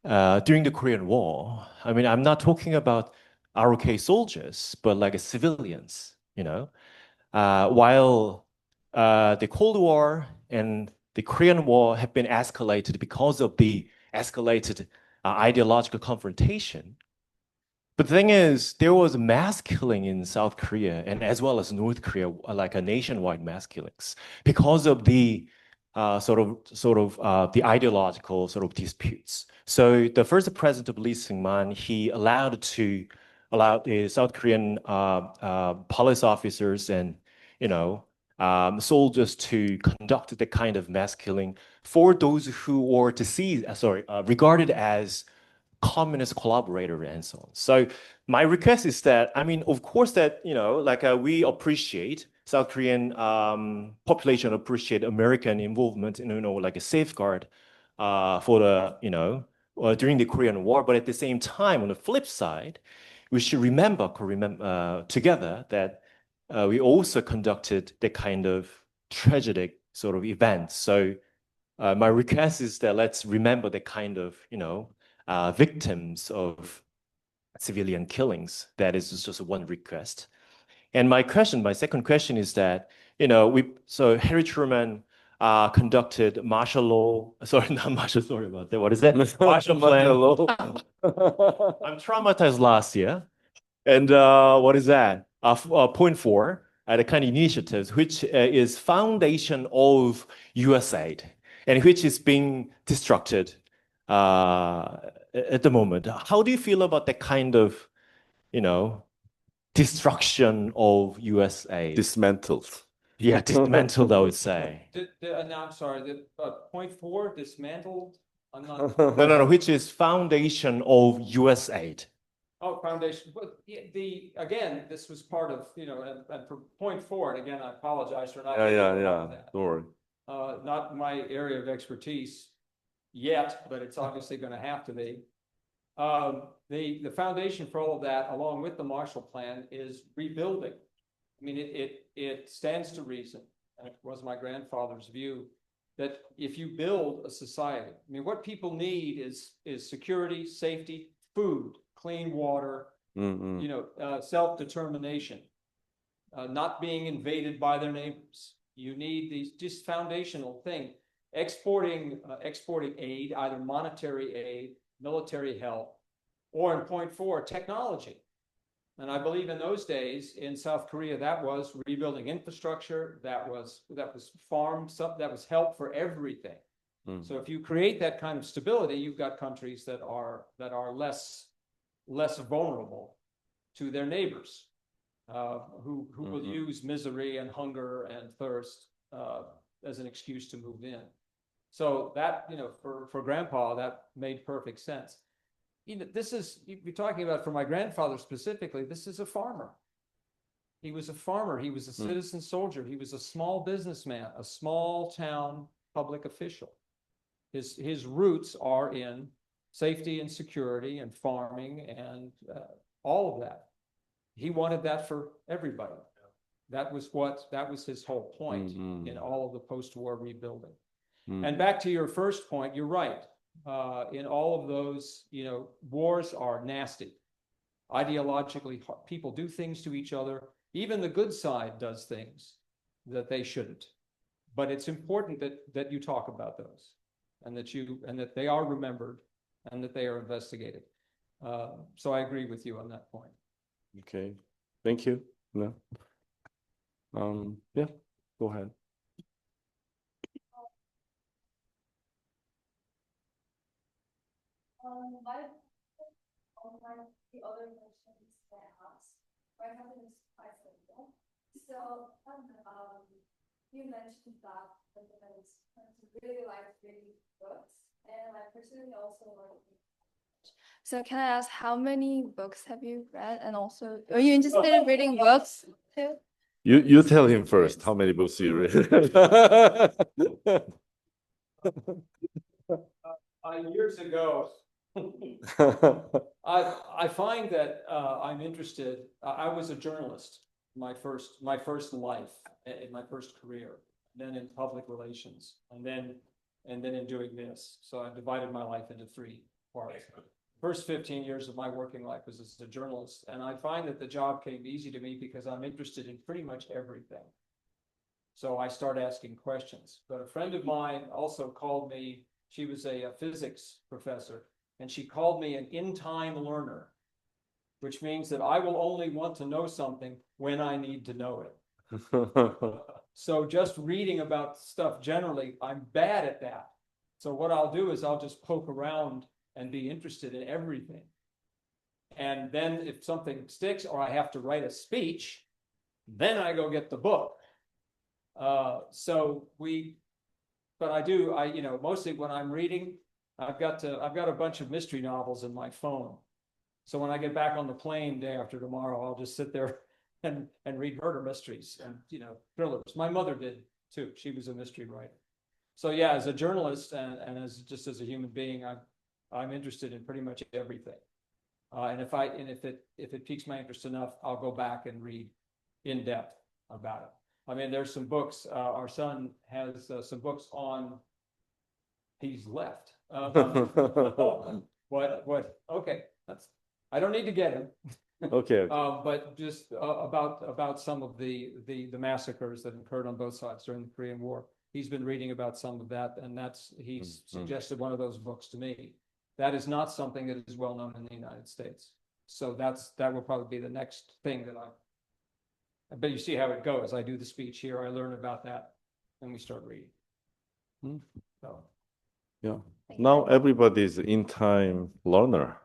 during the Korean War. I mean, I'm not talking about ROK soldiers, but like civilians, while the Cold War and the Korean War have been escalated because of the escalated ideological confrontation. But the thing is, there was mass killing in South Korea and as well as North Korea, like a nationwide mass killings because of the the ideological sort of disputes. So the first president of Lee Seung-man, he allowed the South Korean police officers and soldiers to conduct the kind of mass killing for those who were regarded as communist collaborator and so on. So my request is that, I mean, of course that, we appreciate South Korean population appreciate American involvement in, like a safeguard for the, during the Korean War. But at the same time, on the flip side, we should remember together that we also conducted the kind of tragic sort of events. So my request is that let's remember the kind of, victims of civilian killings. That is just one request. And my second question is that, Harry Truman conducted martial law, sorry, not martial, sorry about that. What is that? Martial plan. I'm traumatized last year. And what is that? Point 4, the kind of initiatives, which is foundation of USAID and which is being destructed at the moment. How do you feel about that kind of, destruction of USAID? Dismantled. Yeah, dismantled, I would say. No, I'm sorry. The point 4, dismantled. I'm not. No. Which is foundation of USAID. Oh, foundation. But again, this was part of, and for point 4, and again, I apologize for not. Yeah. Don't worry. Not my area of expertise. yet, but it's obviously going to have to be. The foundation for all of that, along with the Marshall Plan, is rebuilding. I mean, it stands to reason, and it was my grandfather's view, that if you build a society, I mean, what people need is security, safety, food, clean water, self-determination, not being invaded by their neighbors. You need these just foundational things. Exporting aid, either monetary aid, military help, or in point four, technology. And I believe in those days in South Korea, that was rebuilding infrastructure, that was farm, that was help for everything. So if you create that kind of stability, you've got countries that are less vulnerable to their neighbors, who will use misery and hunger and thirst as an excuse to move in. So that, for Grandpa, that made perfect sense. This is, you're talking about, for my grandfather specifically, this is a farmer. He was a farmer. He was a citizen soldier. He was a small businessman, a small town public official. His roots are in safety and security and farming and all of that. He wanted that for everybody. That was his whole point in all of the post-war rebuilding. And back to your first point, you're right. In all of those, wars are nasty. Ideologically, people do things to each other. Even the good side does things that they shouldn't. But it's important that you talk about those, and that they are remembered, and that they are investigated. So I agree with you on that point. Okay, thank you. No. Yeah, go ahead. The other questions that I asked, my husband is quite simple. So, you mentioned that really like reading books, and I personally also like. So can I ask, how many books have you read, and also are you interested in reading books too? You tell him first how many books you read. Years ago, I find that I'm interested. I was a journalist my first life, in my first career, then in public relations, and then in doing this. So I divided my life into three parts. First 15 years of my working life was as a journalist, and I find that the job came easy to me because I'm interested in pretty much everything. So I start asking questions. But a friend of mine also called me. She was a physics professor, and she called me an in-time learner, which means that I will only want to know something when I need to know it. So just reading about stuff generally, I'm bad at that. So what I'll do is I'll just poke around and be interested in everything. And then if something sticks or I have to write a speech, then I go get the book. But I mostly when I'm reading, I've got a bunch of mystery novels in my phone. So when I get back on the plane day after tomorrow, I'll just sit there and read murder mysteries and thrillers. My mother did too. She was a mystery writer. So yeah, as a journalist and as a human being, I'm interested in pretty much everything. And if it piques my interest enough, I'll go back and read in depth about it. I mean, there's some books. Our son has some books on. He's left. What? Okay, I don't need to get him. Okay. But just about some of the massacres that occurred on both sides during the Korean War. He's been reading about some of that, and he's suggested one of those books to me. That is not something that is well known in the United States. So that will probably be the next thing that but you see how it goes. I do the speech here, I learn about that, and we start reading. So. Yeah. Now everybody's in-time learner.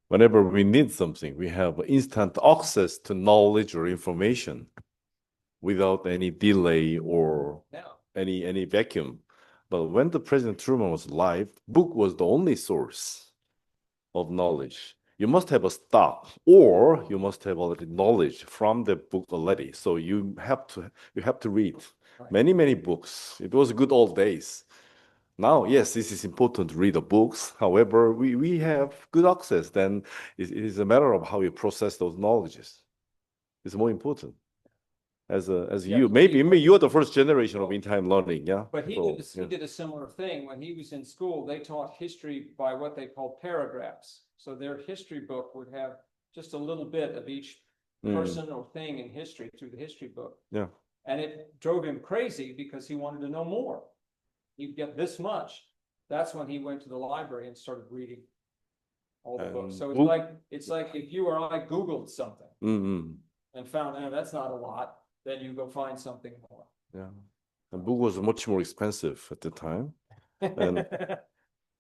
Whenever we need something, we have instant access to knowledge or information without any delay or any vacuum. But when the President Truman was alive, book was the only source of knowledge. You must have a stock, or you must have already knowledge from the book already. So you have to read many books. It was good old days. Now, yes, this is important to read the books. However, we have good access. Then it is a matter of how you process those knowledges. It's more important. As Yeah, you, maybe you're the first generation of in-time learning, yeah. But he So, did, he did a similar thing when he was in school. They taught history by what they called paragraphs. So their history book would have just a little bit of each person or thing in history through the history book. Yeah. And it drove him crazy because he wanted to know more. He'd get this much. That's when he went to the library and started reading all the books. So it's like if you or I Googled something and found out that's not a lot, then you go find something more. Yeah. And book was much more expensive at the time. And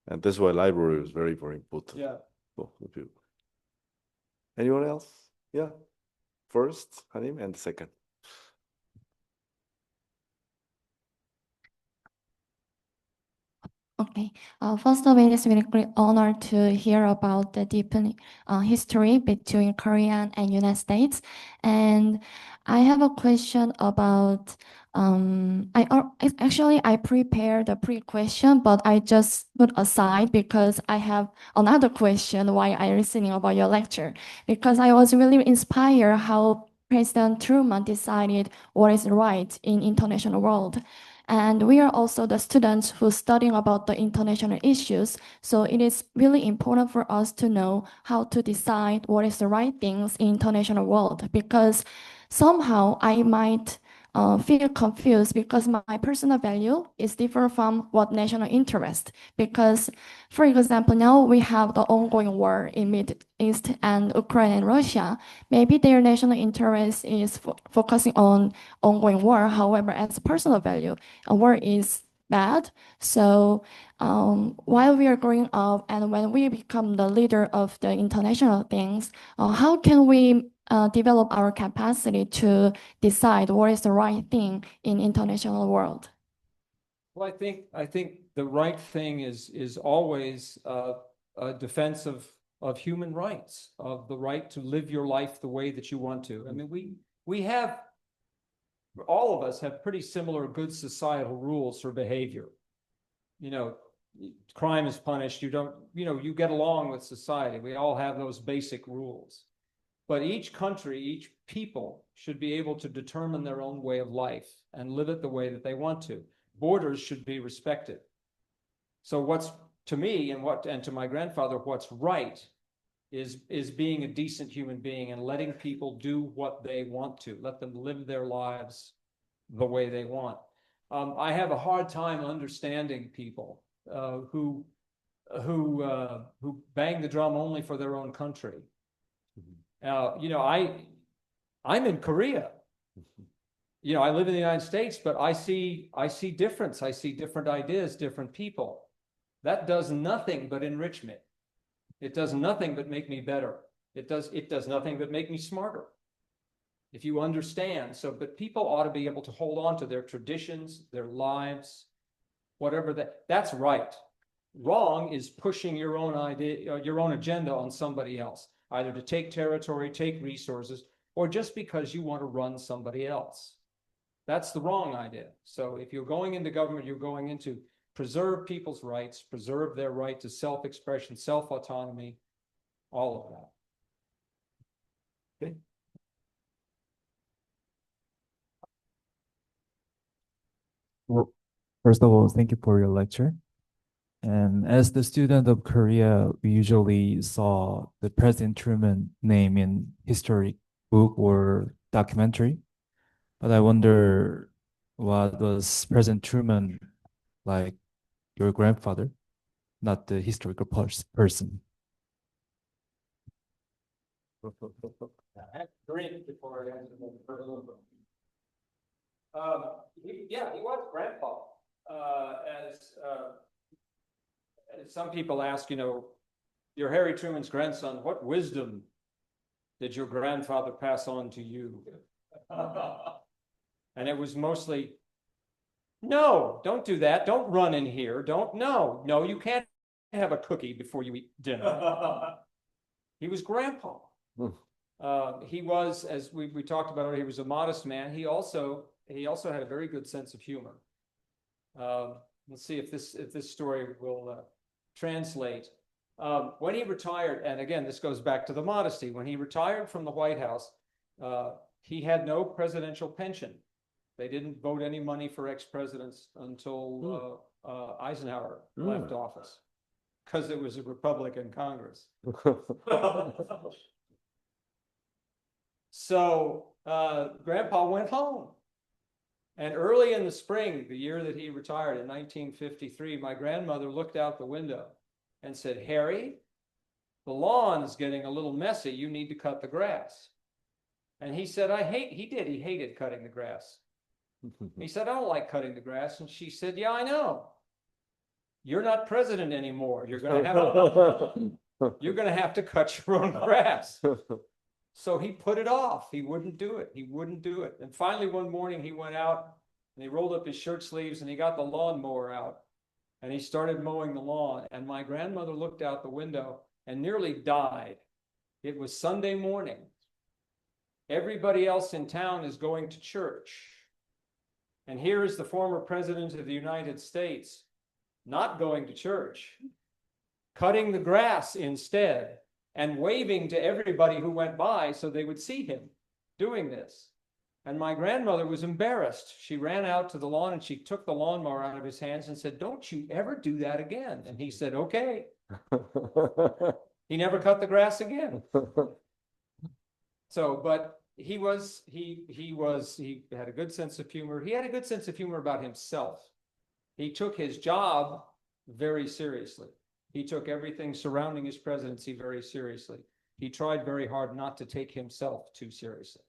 and that's why library was very, very important. Yeah. for the people. Anyone else? Yeah. First, Hanim, and second. Okay. First of all, it is really great honor to hear about the deepening history between Korea and United States. And I have a question about I prepared a pre-question, but I just put aside because I have another question while I listening about your lecture. Because I was really inspired how President Truman decided what is right in international world. And we are also the students who studying about the international issues. So it is really important for us to know how to decide what is the right things in international world, because somehow I might feel confused because my personal value is different from what national interest. Because, for example, now we have the ongoing war in Middle East and Ukraine and Russia. Maybe their national interest is focusing on ongoing war. However, as a personal value, a war is bad. So while we are growing up and when we become the leader of the international things, how can we develop our capacity to decide what is the right thing in international world? Well, I think the right thing is always a defense of human rights, of the right to live your life the way that you want to. I mean, we have, all of us have pretty similar good societal rules for behavior. You know, crime is punished. You don't, you get along with society. We all have those basic rules. But each country, each people should be able to determine their own way of life and live it the way that they want to. Borders should be respected. So what's, to me and to my grandfather, what's right is being a decent human being and letting people do what they want to, let them live their lives the way they want. I have a hard time understanding people who bang the drum only for their own country. I'm in Korea. I live in the United States, but I see difference. I see different ideas, different people. That does nothing but enrich me. It does nothing but make me better. It does nothing but make me smarter. If you understand. But people ought to be able to hold on to their traditions, their lives, whatever that's right. Wrong is pushing your own idea, your own agenda on somebody else, either to take territory, take resources, or just because you want to run somebody else. That's the wrong idea. So if you're going into government, you're going into preserve people's rights, preserve their right to self-expression, self-autonomy, all of that. Okay. Well, first of all, thank you for your lecture. And as the student of Korea, we usually saw the President Truman name in historic book or documentary. But I wonder, what was President Truman like your grandfather, not the historical person? Before I answer that a little bit. He was grandpa. As some people ask, you're Harry Truman's grandson. What wisdom did your grandfather pass on to you? And it was mostly, no, don't do that. Don't run in here. No, you can't have a cookie before you eat dinner. He was grandpa. He was, as we talked about earlier, he was a modest man. He also had a very good sense of humor. let's see if this story will translate. When he retired, and again, this goes back to the modesty, when he retired from the White House, he had no presidential pension. They didn't vote any money for ex-presidents until Eisenhower left office, because it was a Republican Congress. So Grandpa went home. And early in the spring, the year that he retired in 1953, my grandmother looked out the window and said, "Harry, the lawn is getting a little messy. You need to cut the grass." And he said, he hated cutting the grass. He said, "I don't like cutting the grass." And she said, "Yeah, I know. You're not president anymore. You're going to have to cut your own grass." So he put it off. He wouldn't do it. He wouldn't do it. And finally, one morning, he went out and he rolled up his shirt sleeves and he got the lawnmower out and he started mowing the lawn. And my grandmother looked out the window and nearly died. It was Sunday morning. Everybody else in town is going to church. And here is the former president of the United States not going to church, cutting the grass instead, and waving to everybody who went by so they would see him doing this. And my grandmother was embarrassed. She ran out to the lawn and she took the lawnmower out of his hands and said, "Don't you ever do that again." And he said, "Okay." He never cut the grass again. So, but he had a good sense of humor. He had a good sense of humor about himself. He took his job very seriously. He took everything surrounding his presidency very seriously. He tried very hard not to take himself too seriously.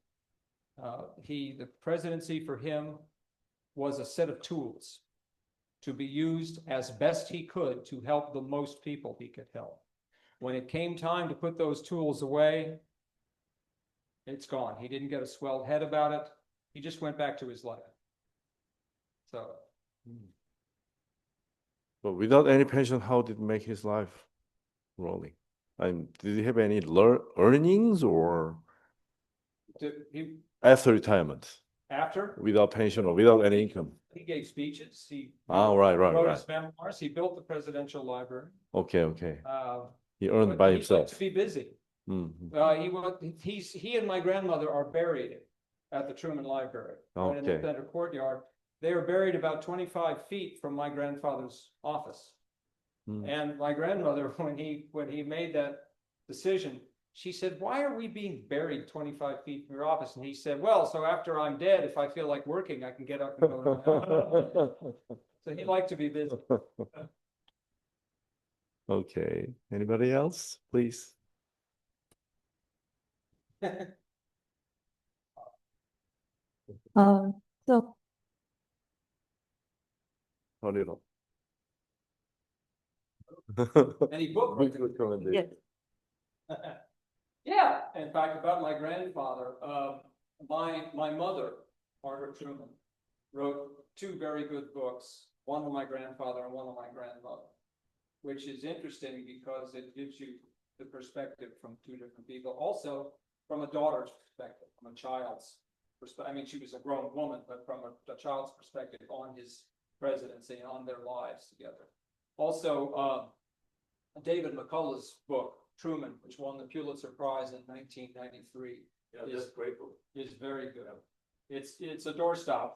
The presidency for him was a set of tools to be used as best he could to help the most people he could help. When it came time to put those tools away, it's gone. He didn't get a swelled head about it. He just went back to his life. So. But without any pension, how did he make his life rolling? And did he have any earnings or after retirement? After? Without pension or without any income? He gave speeches. He wrote his memoirs. He built the presidential library. Okay. He earned by himself. He liked to be busy. He and my grandmother are buried at the Truman Library, right in the center courtyard. They are buried about 25 feet from my grandfather's office. And my grandmother, when he made that decision, she said, "Why are we being buried 25 feet from your office?" And he said, "Well, so after I'm dead, if I feel like working, I can get up and go to my office." So he liked to be busy. Okay. Anybody else, please? So Any book? yes. Yeah, in fact, about my grandfather, my mother, Margaret Truman, wrote two very good books, one on my grandfather and one on my grandmother, which is interesting because it gives you the perspective from two different people. Also, from a daughter's perspective, from a child's perspective. I mean, she was a grown woman, but from a child's perspective on his presidency and on their lives together. Also, David McCullough's book, Truman, which won the Pulitzer Prize in 1993. Yeah, that's a great book. Is very good. It's a doorstop.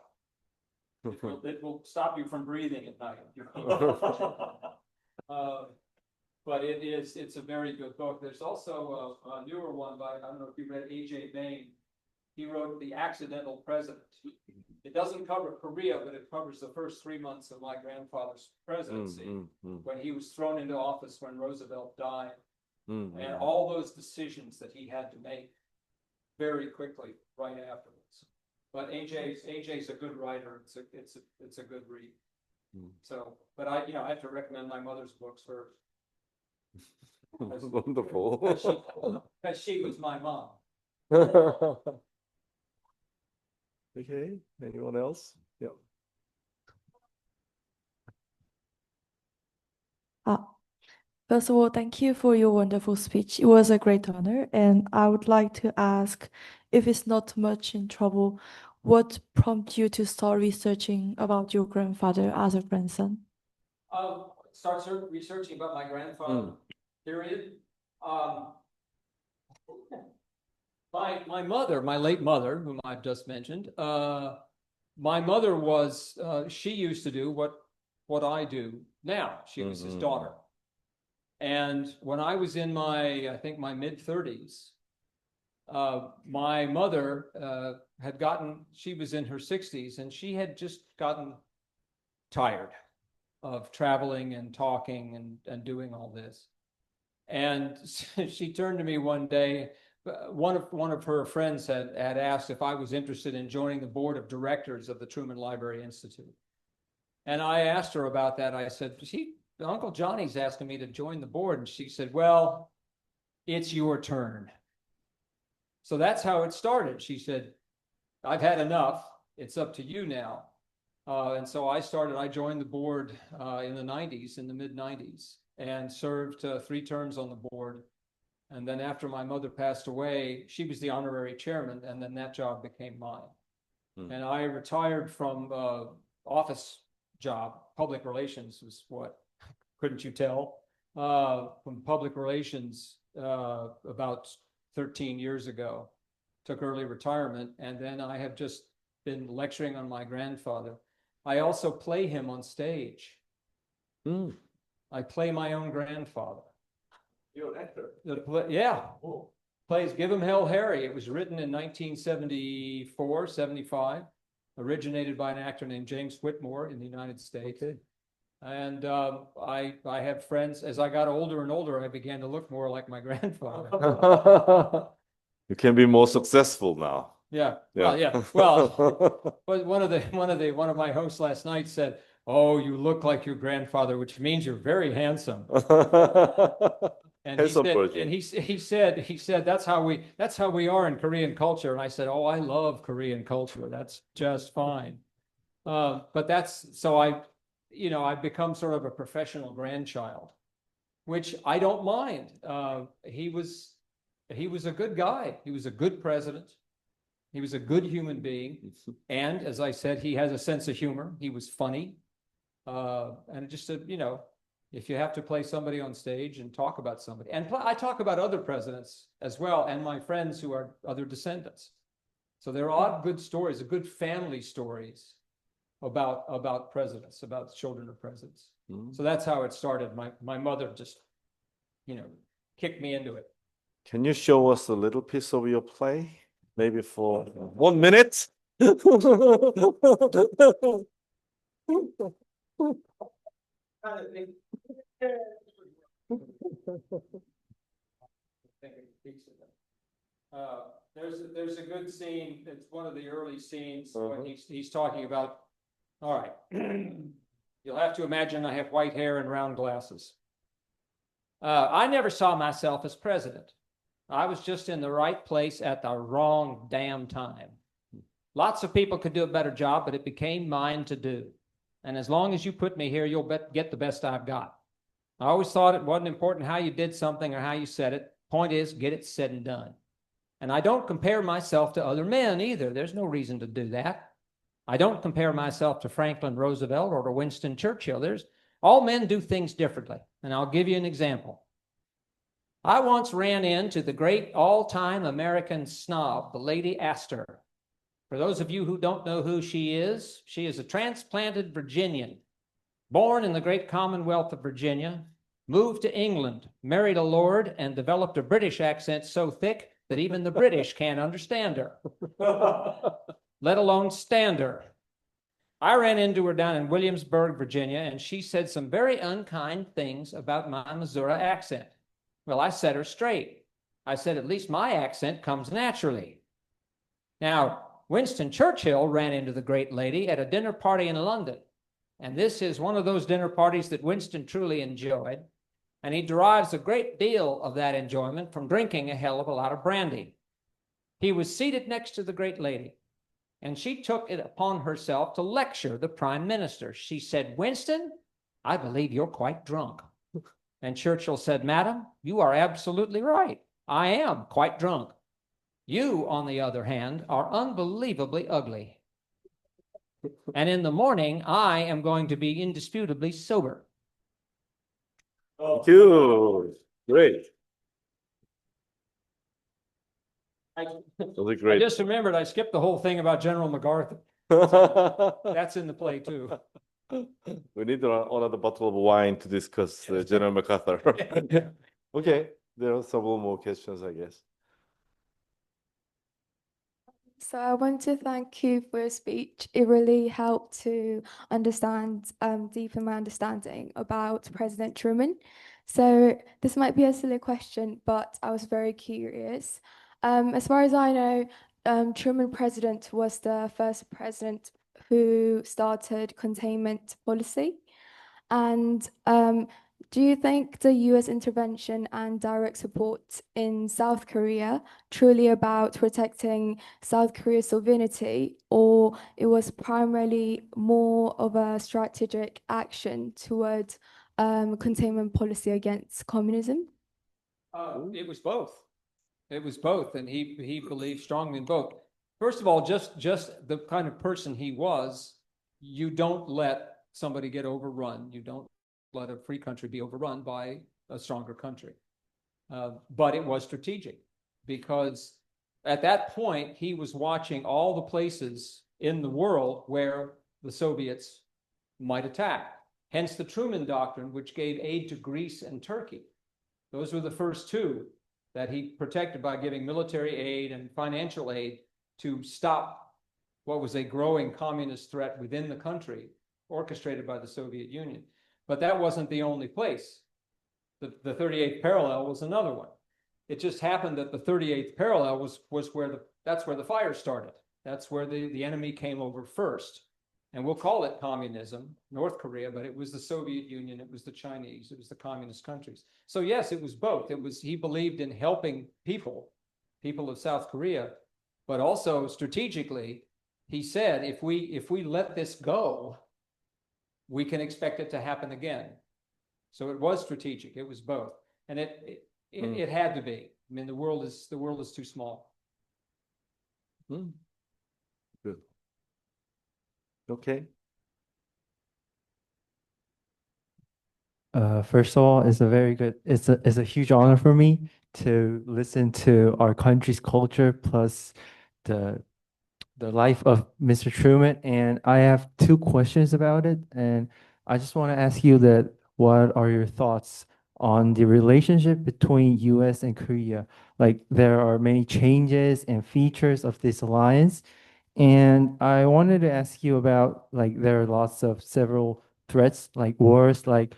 It will stop you from breathing at night. But it's a very good book. There's also a newer one by, I don't know if you read A.J. Bain. He wrote The Accidental President. It doesn't cover Korea, but it covers the first 3 months of my grandfather's presidency, when he was thrown into office when Roosevelt died, and all those decisions that he had to make very quickly right afterwards. But AJ's a good writer. It's a good read. So, but I have to recommend my mother's books first. Wonderful. Because she was my mom. Okay, anyone else? Yeah. First of all, thank you for your wonderful speech. It was a great honor, and I would like to ask, if it's not much in trouble, what prompted you to start researching about your grandfather as a grandson? Start researching about my grandfather, period. My mother, my late mother, whom I've just mentioned, my mother was, she used to do what I do now. She was his daughter. And when I was in I think my mid-30s, my mother she was in her 60s, and she had just gotten tired of traveling and talking and doing all this. And she turned to me one day. One of her friends had asked if I was interested in joining the board of directors of the Truman Library Institute. And I asked her about that. I said, Uncle Johnny's asking me to join the board. And she said, well, it's your turn. So that's how it started. She said, I've had enough. It's up to you now. And so I joined the board in the mid-90s, and served 3 terms on the board. And then after my mother passed away, she was the honorary chairman, and then that job became mine. And I retired from office job. Public relations was what, couldn't you tell? From public relations about 13 years ago. Took early retirement, and then I have just been lecturing on my grandfather. I also play him on stage. I play my own grandfather. You're an actor. Yeah. Plays Give 'Em Hell Harry. It was written in 1974, 75, originated by an actor named James Whitmore in the United States. Okay. And I have friends. As I got older and older, I began to look more like my grandfather. You can be more successful now. Yeah. Well, yeah. Well, but one of my hosts last night said, "Oh, you look like your grandfather, which means you're very handsome." And he said that's how we are in Korean culture. And I said, "Oh, I love Korean culture. That's just fine." But I've become sort of a professional grandchild, which I don't mind. He was a good guy. He was a good president. He was a good human being. And as I said, he has a sense of humor. He was funny. And just, if you have to play somebody on stage and talk about somebody, and I talk about other presidents as well, and my friends who are other descendants. So there are good stories, good family stories about presidents, about children of presidents. So that's how it started. My mother just, kicked me into it. Can you show us a little piece of your play? Maybe for 1 minute? There's a good scene. It's one of the early scenes when he's talking about, all right, you'll have to imagine I have white hair and round glasses. I never saw myself as president. I was just in the right place at the wrong damn time. Lots of people could do a better job, but it became mine to do. And as long as you put me here, you'll get the best I've got. I always thought it wasn't important how you did something or how you said it. Point is, get it said and done. And I don't compare myself to other men either. There's no reason to do that. I don't compare myself to Franklin Roosevelt or to Winston Churchill. All men do things differently. And I'll give you an example. I once ran into the great all-time American snob, the Lady Astor. For those of you who don't know who she is a transplanted Virginian, born in the great Commonwealth of Virginia, moved to England, married a lord, and developed a British accent so thick that even the British can't understand her, let alone stand her. I ran into her down in Williamsburg, Virginia, and she said some very unkind things about my Missouri accent. Well, I set her straight. I said, at least my accent comes naturally. Now, Winston Churchill ran into the great lady at a dinner party in London. And this is one of those dinner parties that Winston truly enjoyed. And he derives a great deal of that enjoyment from drinking a hell of a lot of brandy. He was seated next to the great lady, and she took it upon herself to lecture the prime minister. She said, "Winston, I believe you're quite drunk." And Churchill said, "Madam, you are absolutely right. I am quite drunk. You, on the other hand, are unbelievably ugly. And in the morning, I am going to be indisputably sober. Thank you. Great. Those are I great. just remembered I skipped the whole thing about General MacArthur. That's in the play too. We need another bottle of wine to discuss General MacArthur. Okay, there are several more questions, I guess. So I want to thank you for your speech. It really helped to understand, deepen my understanding about President Truman. So this might be a silly question, but I was very curious. As far as I know, Truman president was the first president who started containment policy. And do you think the US intervention and direct support in South Korea truly about protecting South Korea's sovereignty, or it was primarily more of a strategic action towards containment policy against communism? It was both. It was both, and he believed strongly in both. First of all, just the kind of person he was, you don't let somebody get overrun. You don't let a free country be overrun by a stronger country. But it was strategic because at that point, he was watching all the places in the world where the Soviets might attack. Hence the Truman Doctrine, which gave aid to Greece and Turkey. Those were the first two that he protected by giving military aid and financial aid to stop what was a growing communist threat within the country, orchestrated by the Soviet Union. But that wasn't the only place. The 38th parallel was another one. It just happened that the 38th parallel was where that's where the fire started. That's where the enemy came over first. And we'll call it communism, North Korea, but it was the Soviet Union, it was the Chinese, it was the communist countries. So yes, it was both. He believed in helping people of South Korea, but also strategically, he said, if we let this go, we can expect it to happen again. So it was strategic. It was both, and it had to be. I mean, the world is too small. Good. Okay. First of all, it's a huge honor for me to listen to our country's culture plus the life of Mr. Truman. And I have two questions about it. And I just want to ask you that what are your thoughts on the relationship between US and Korea? Like there are many changes and features of this alliance. And I wanted to ask you about like there are lots of several threats like wars like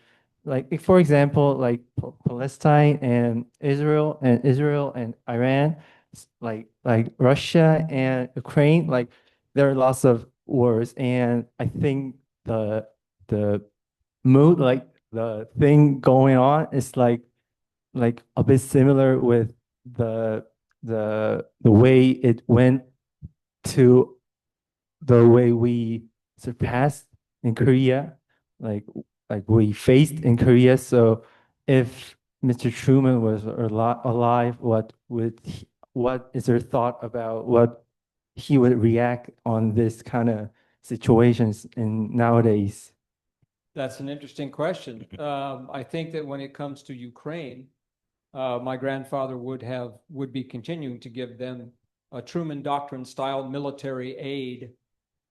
for example like Palestine and Israel and Iran like Russia and Ukraine like there are lots of wars and I think the mood like the thing going on is like a bit similar with the way it went to the way we surpassed in Korea, like like we faced in Korea. So if Mr. Truman was alive, what is your thought about what he would react on this kind of situations in nowadays? That's an interesting question. I think that when it comes to Ukraine, my grandfather would be continuing to give them a Truman Doctrine style military aid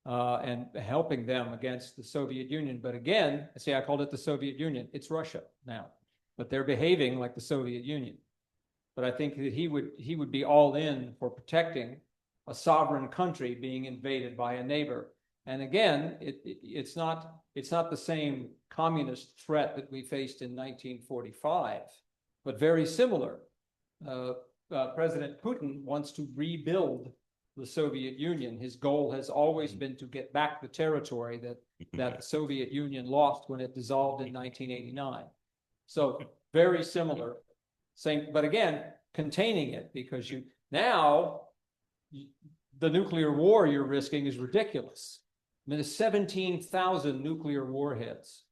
and helping them against the Soviet Union. But again, see, I called it the Soviet Union. It's Russia now, but they're behaving like the Soviet Union. But I think that he would be all in for protecting a sovereign country being invaded by a neighbor. And again, it's not the same communist threat that we faced in 1945, but very similar. President Putin wants to rebuild the Soviet Union. His goal has always been to get back the territory that the Soviet Union lost when it dissolved in 1989. So very similar, same, but again, containing it because the nuclear war you're risking is ridiculous. I mean, there's 17,000 nuclear warheads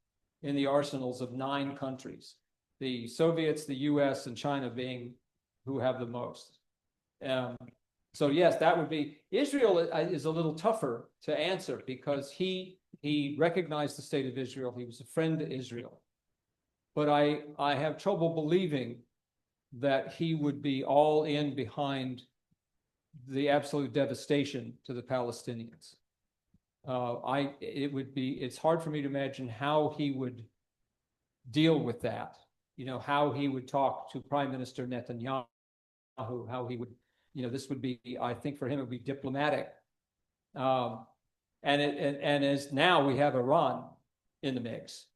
in the arsenals of 9 countries. The Soviets, the US, and China being who have the most. So yes, that would be, Israel is a little tougher to answer because he recognized the state of Israel. He was a friend to Israel. but I have trouble believing that he would be all in behind the absolute devastation to the Palestinians. It's hard for me to imagine how he would deal with that. You know, how he would talk to Prime Minister Netanyahu, how he would, you know, this would be, I think for him, it would be diplomatic. And as now we have Iran in the mix.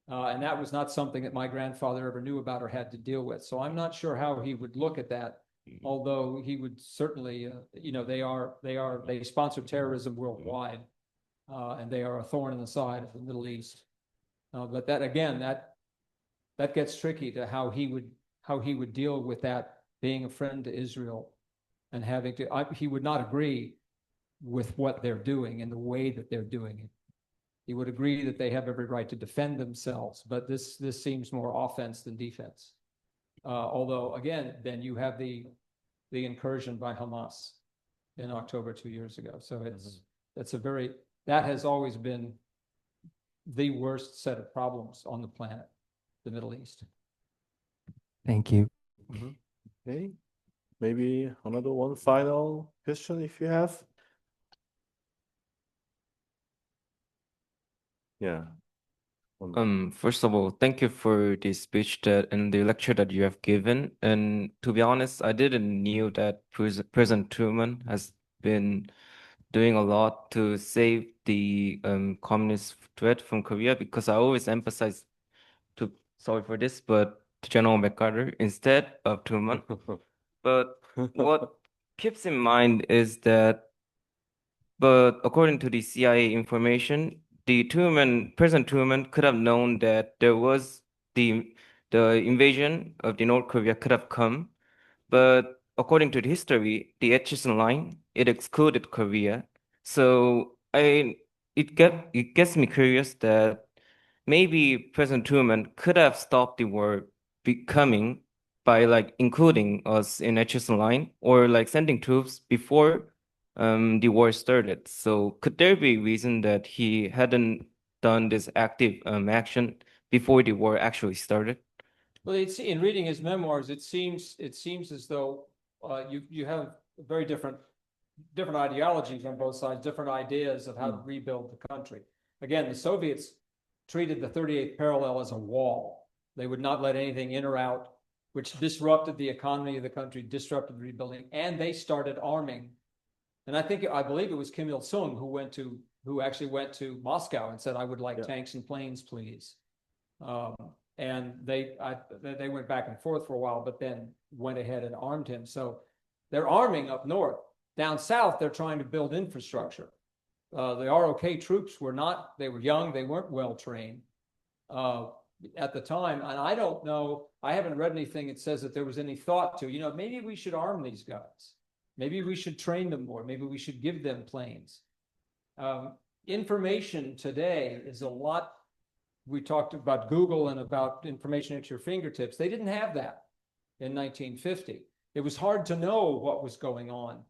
And that was not something that my grandfather ever knew about or had to deal with. So I'm not sure how he would look at that, although he would certainly, you know, they sponsor terrorism worldwide, and they are a thorn in the side of the Middle East. But that, again, that gets tricky to how he would deal with that, being a friend to Israel and having to, he would not agree with what they're doing and the way that they're doing it. He would agree that they have every right to defend themselves, but this seems more offense than defense. Although, again, then you have the incursion by Hamas in October 2 years ago. So that has always been the worst set of problems on the planet, the Middle East. Thank you. Okay, maybe another one final question if you have. Yeah. First of all, thank you for the speech and the lecture that you have given. And to be honest, I didn't knew that President Truman has been doing a lot to save the communist threat from Korea, because I always emphasize sorry for this, but to General MacArthur instead of Truman. But what keeps in mind is that, but according to the CIA information, President Truman could have known that there was the invasion of the North Korea could have come, but according to the history, the Atchison line, it excluded Korea. So it gets me curious that maybe President Truman could have stopped the war becoming by like including us in Atchison line, or like sending troops before the war started. So could there be a reason that he hadn't done this active action before the war actually started? Well, in reading his memoirs, it seems as though you have very different ideologies on both sides, different ideas of how to rebuild the country. Again, the Soviets treated the 38th parallel as a wall. They would not let anything in or out, which disrupted the economy of the country, disrupted the rebuilding, and they started arming. And I believe it was Kim Il-sung who actually went to Moscow and said, "I would like tanks and planes, please." And they went back and forth for a while, but then went ahead and armed him. So they're arming up north. Down south, they're trying to build infrastructure. The ROK troops they were young, they weren't well trained at the time. And I don't know, I haven't read anything that says that there was any thought to, maybe we should arm these guys. Maybe we should train them more. Maybe we should give them planes. Information today is a lot. We talked about Google and about information at your fingertips. They didn't have that in 1950. It was hard to know what was going on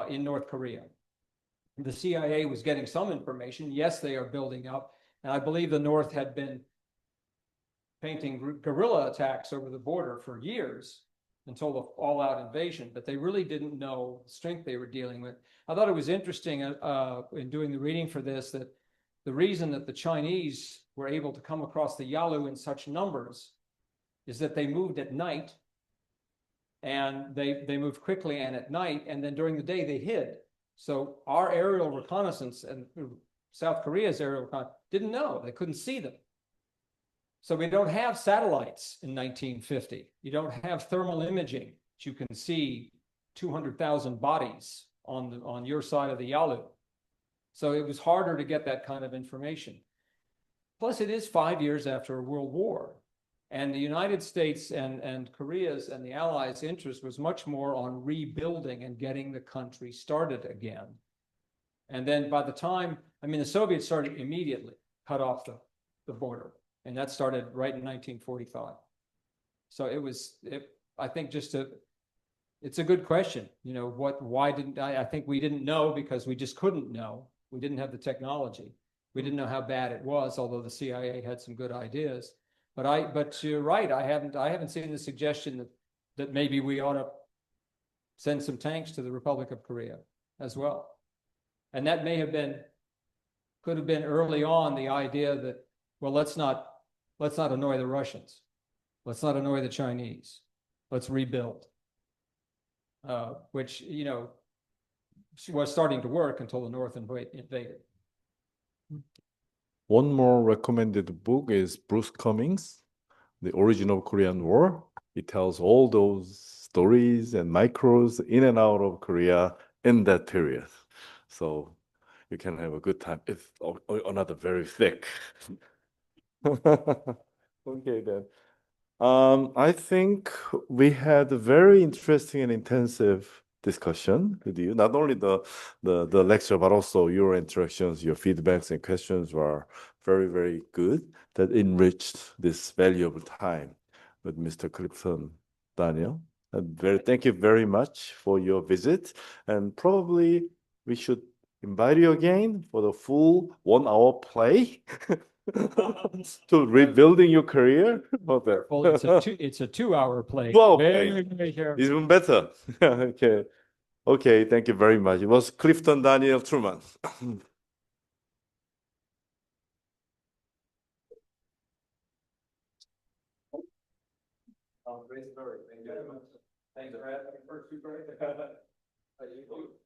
in North Korea. The CIA was getting some information. Yes, they are building up. And I believe the North had been painting guerrilla attacks over the border for years until the all-out invasion, but they really didn't know the strength they were dealing with. I thought it was interesting in doing the reading for this that the reason that the Chinese were able to come across the Yalu in such numbers is that they moved at night, and they moved quickly and at night, and then during the day they hid. So our aerial reconnaissance and South Korea's aerial reconnaissance didn't know. They couldn't see them. So we don't have satellites in 1950. You don't have thermal imaging that you can see 200,000 bodies on your side of the Yalu. So it was harder to get that kind of information. Plus, it is 5 years after a world war. And the United States and Korea's and the Allies' interest was much more on rebuilding and getting the country started again. And then by the time, the Soviets started immediately, cut off the border. And that started right in 1945. So I think it's a good question. Why didn't I think we didn't know because we just couldn't know. We didn't have the technology. We didn't know how bad it was, although the CIA had some good ideas. But you're right, I haven't seen the suggestion that maybe we ought to send some tanks to the Republic of Korea as well. And that could have been early on the idea that, well, let's not annoy the Russians. Let's not annoy the Chinese. Let's rebuild. Which, was starting to work until the North invaded. One more recommended book is Bruce Cummings, The Origin of Korean War. It tells all those stories and micros in and out of Korea in that period. So you can have a good time. It's another very thick. Okay, then. I think we had a very interesting and intensive discussion with you. Not only the lecture, but also your interactions, your feedbacks and questions were very, very good. That enriched this valuable time with Mr. Clifton Daniel. Thank you very much for your visit. And probably we should invite you again for the full 1 hour play. To rebuilding your career. Okay. Well, it's a 2 hour play. Well, Very, very careful. even better. Okay. Okay, thank you very much. It was Clifton Daniel Truman. Great story. Thank you very much. Thanks for having me. First,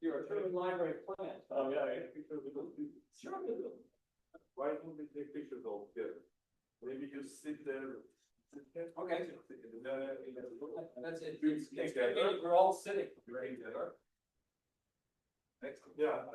you're a Truman Library plant. Oh, yeah, sure. Why don't we take pictures all together? Maybe you sit there. Okay. That's it. We're all sitting. Right there. Next, yeah.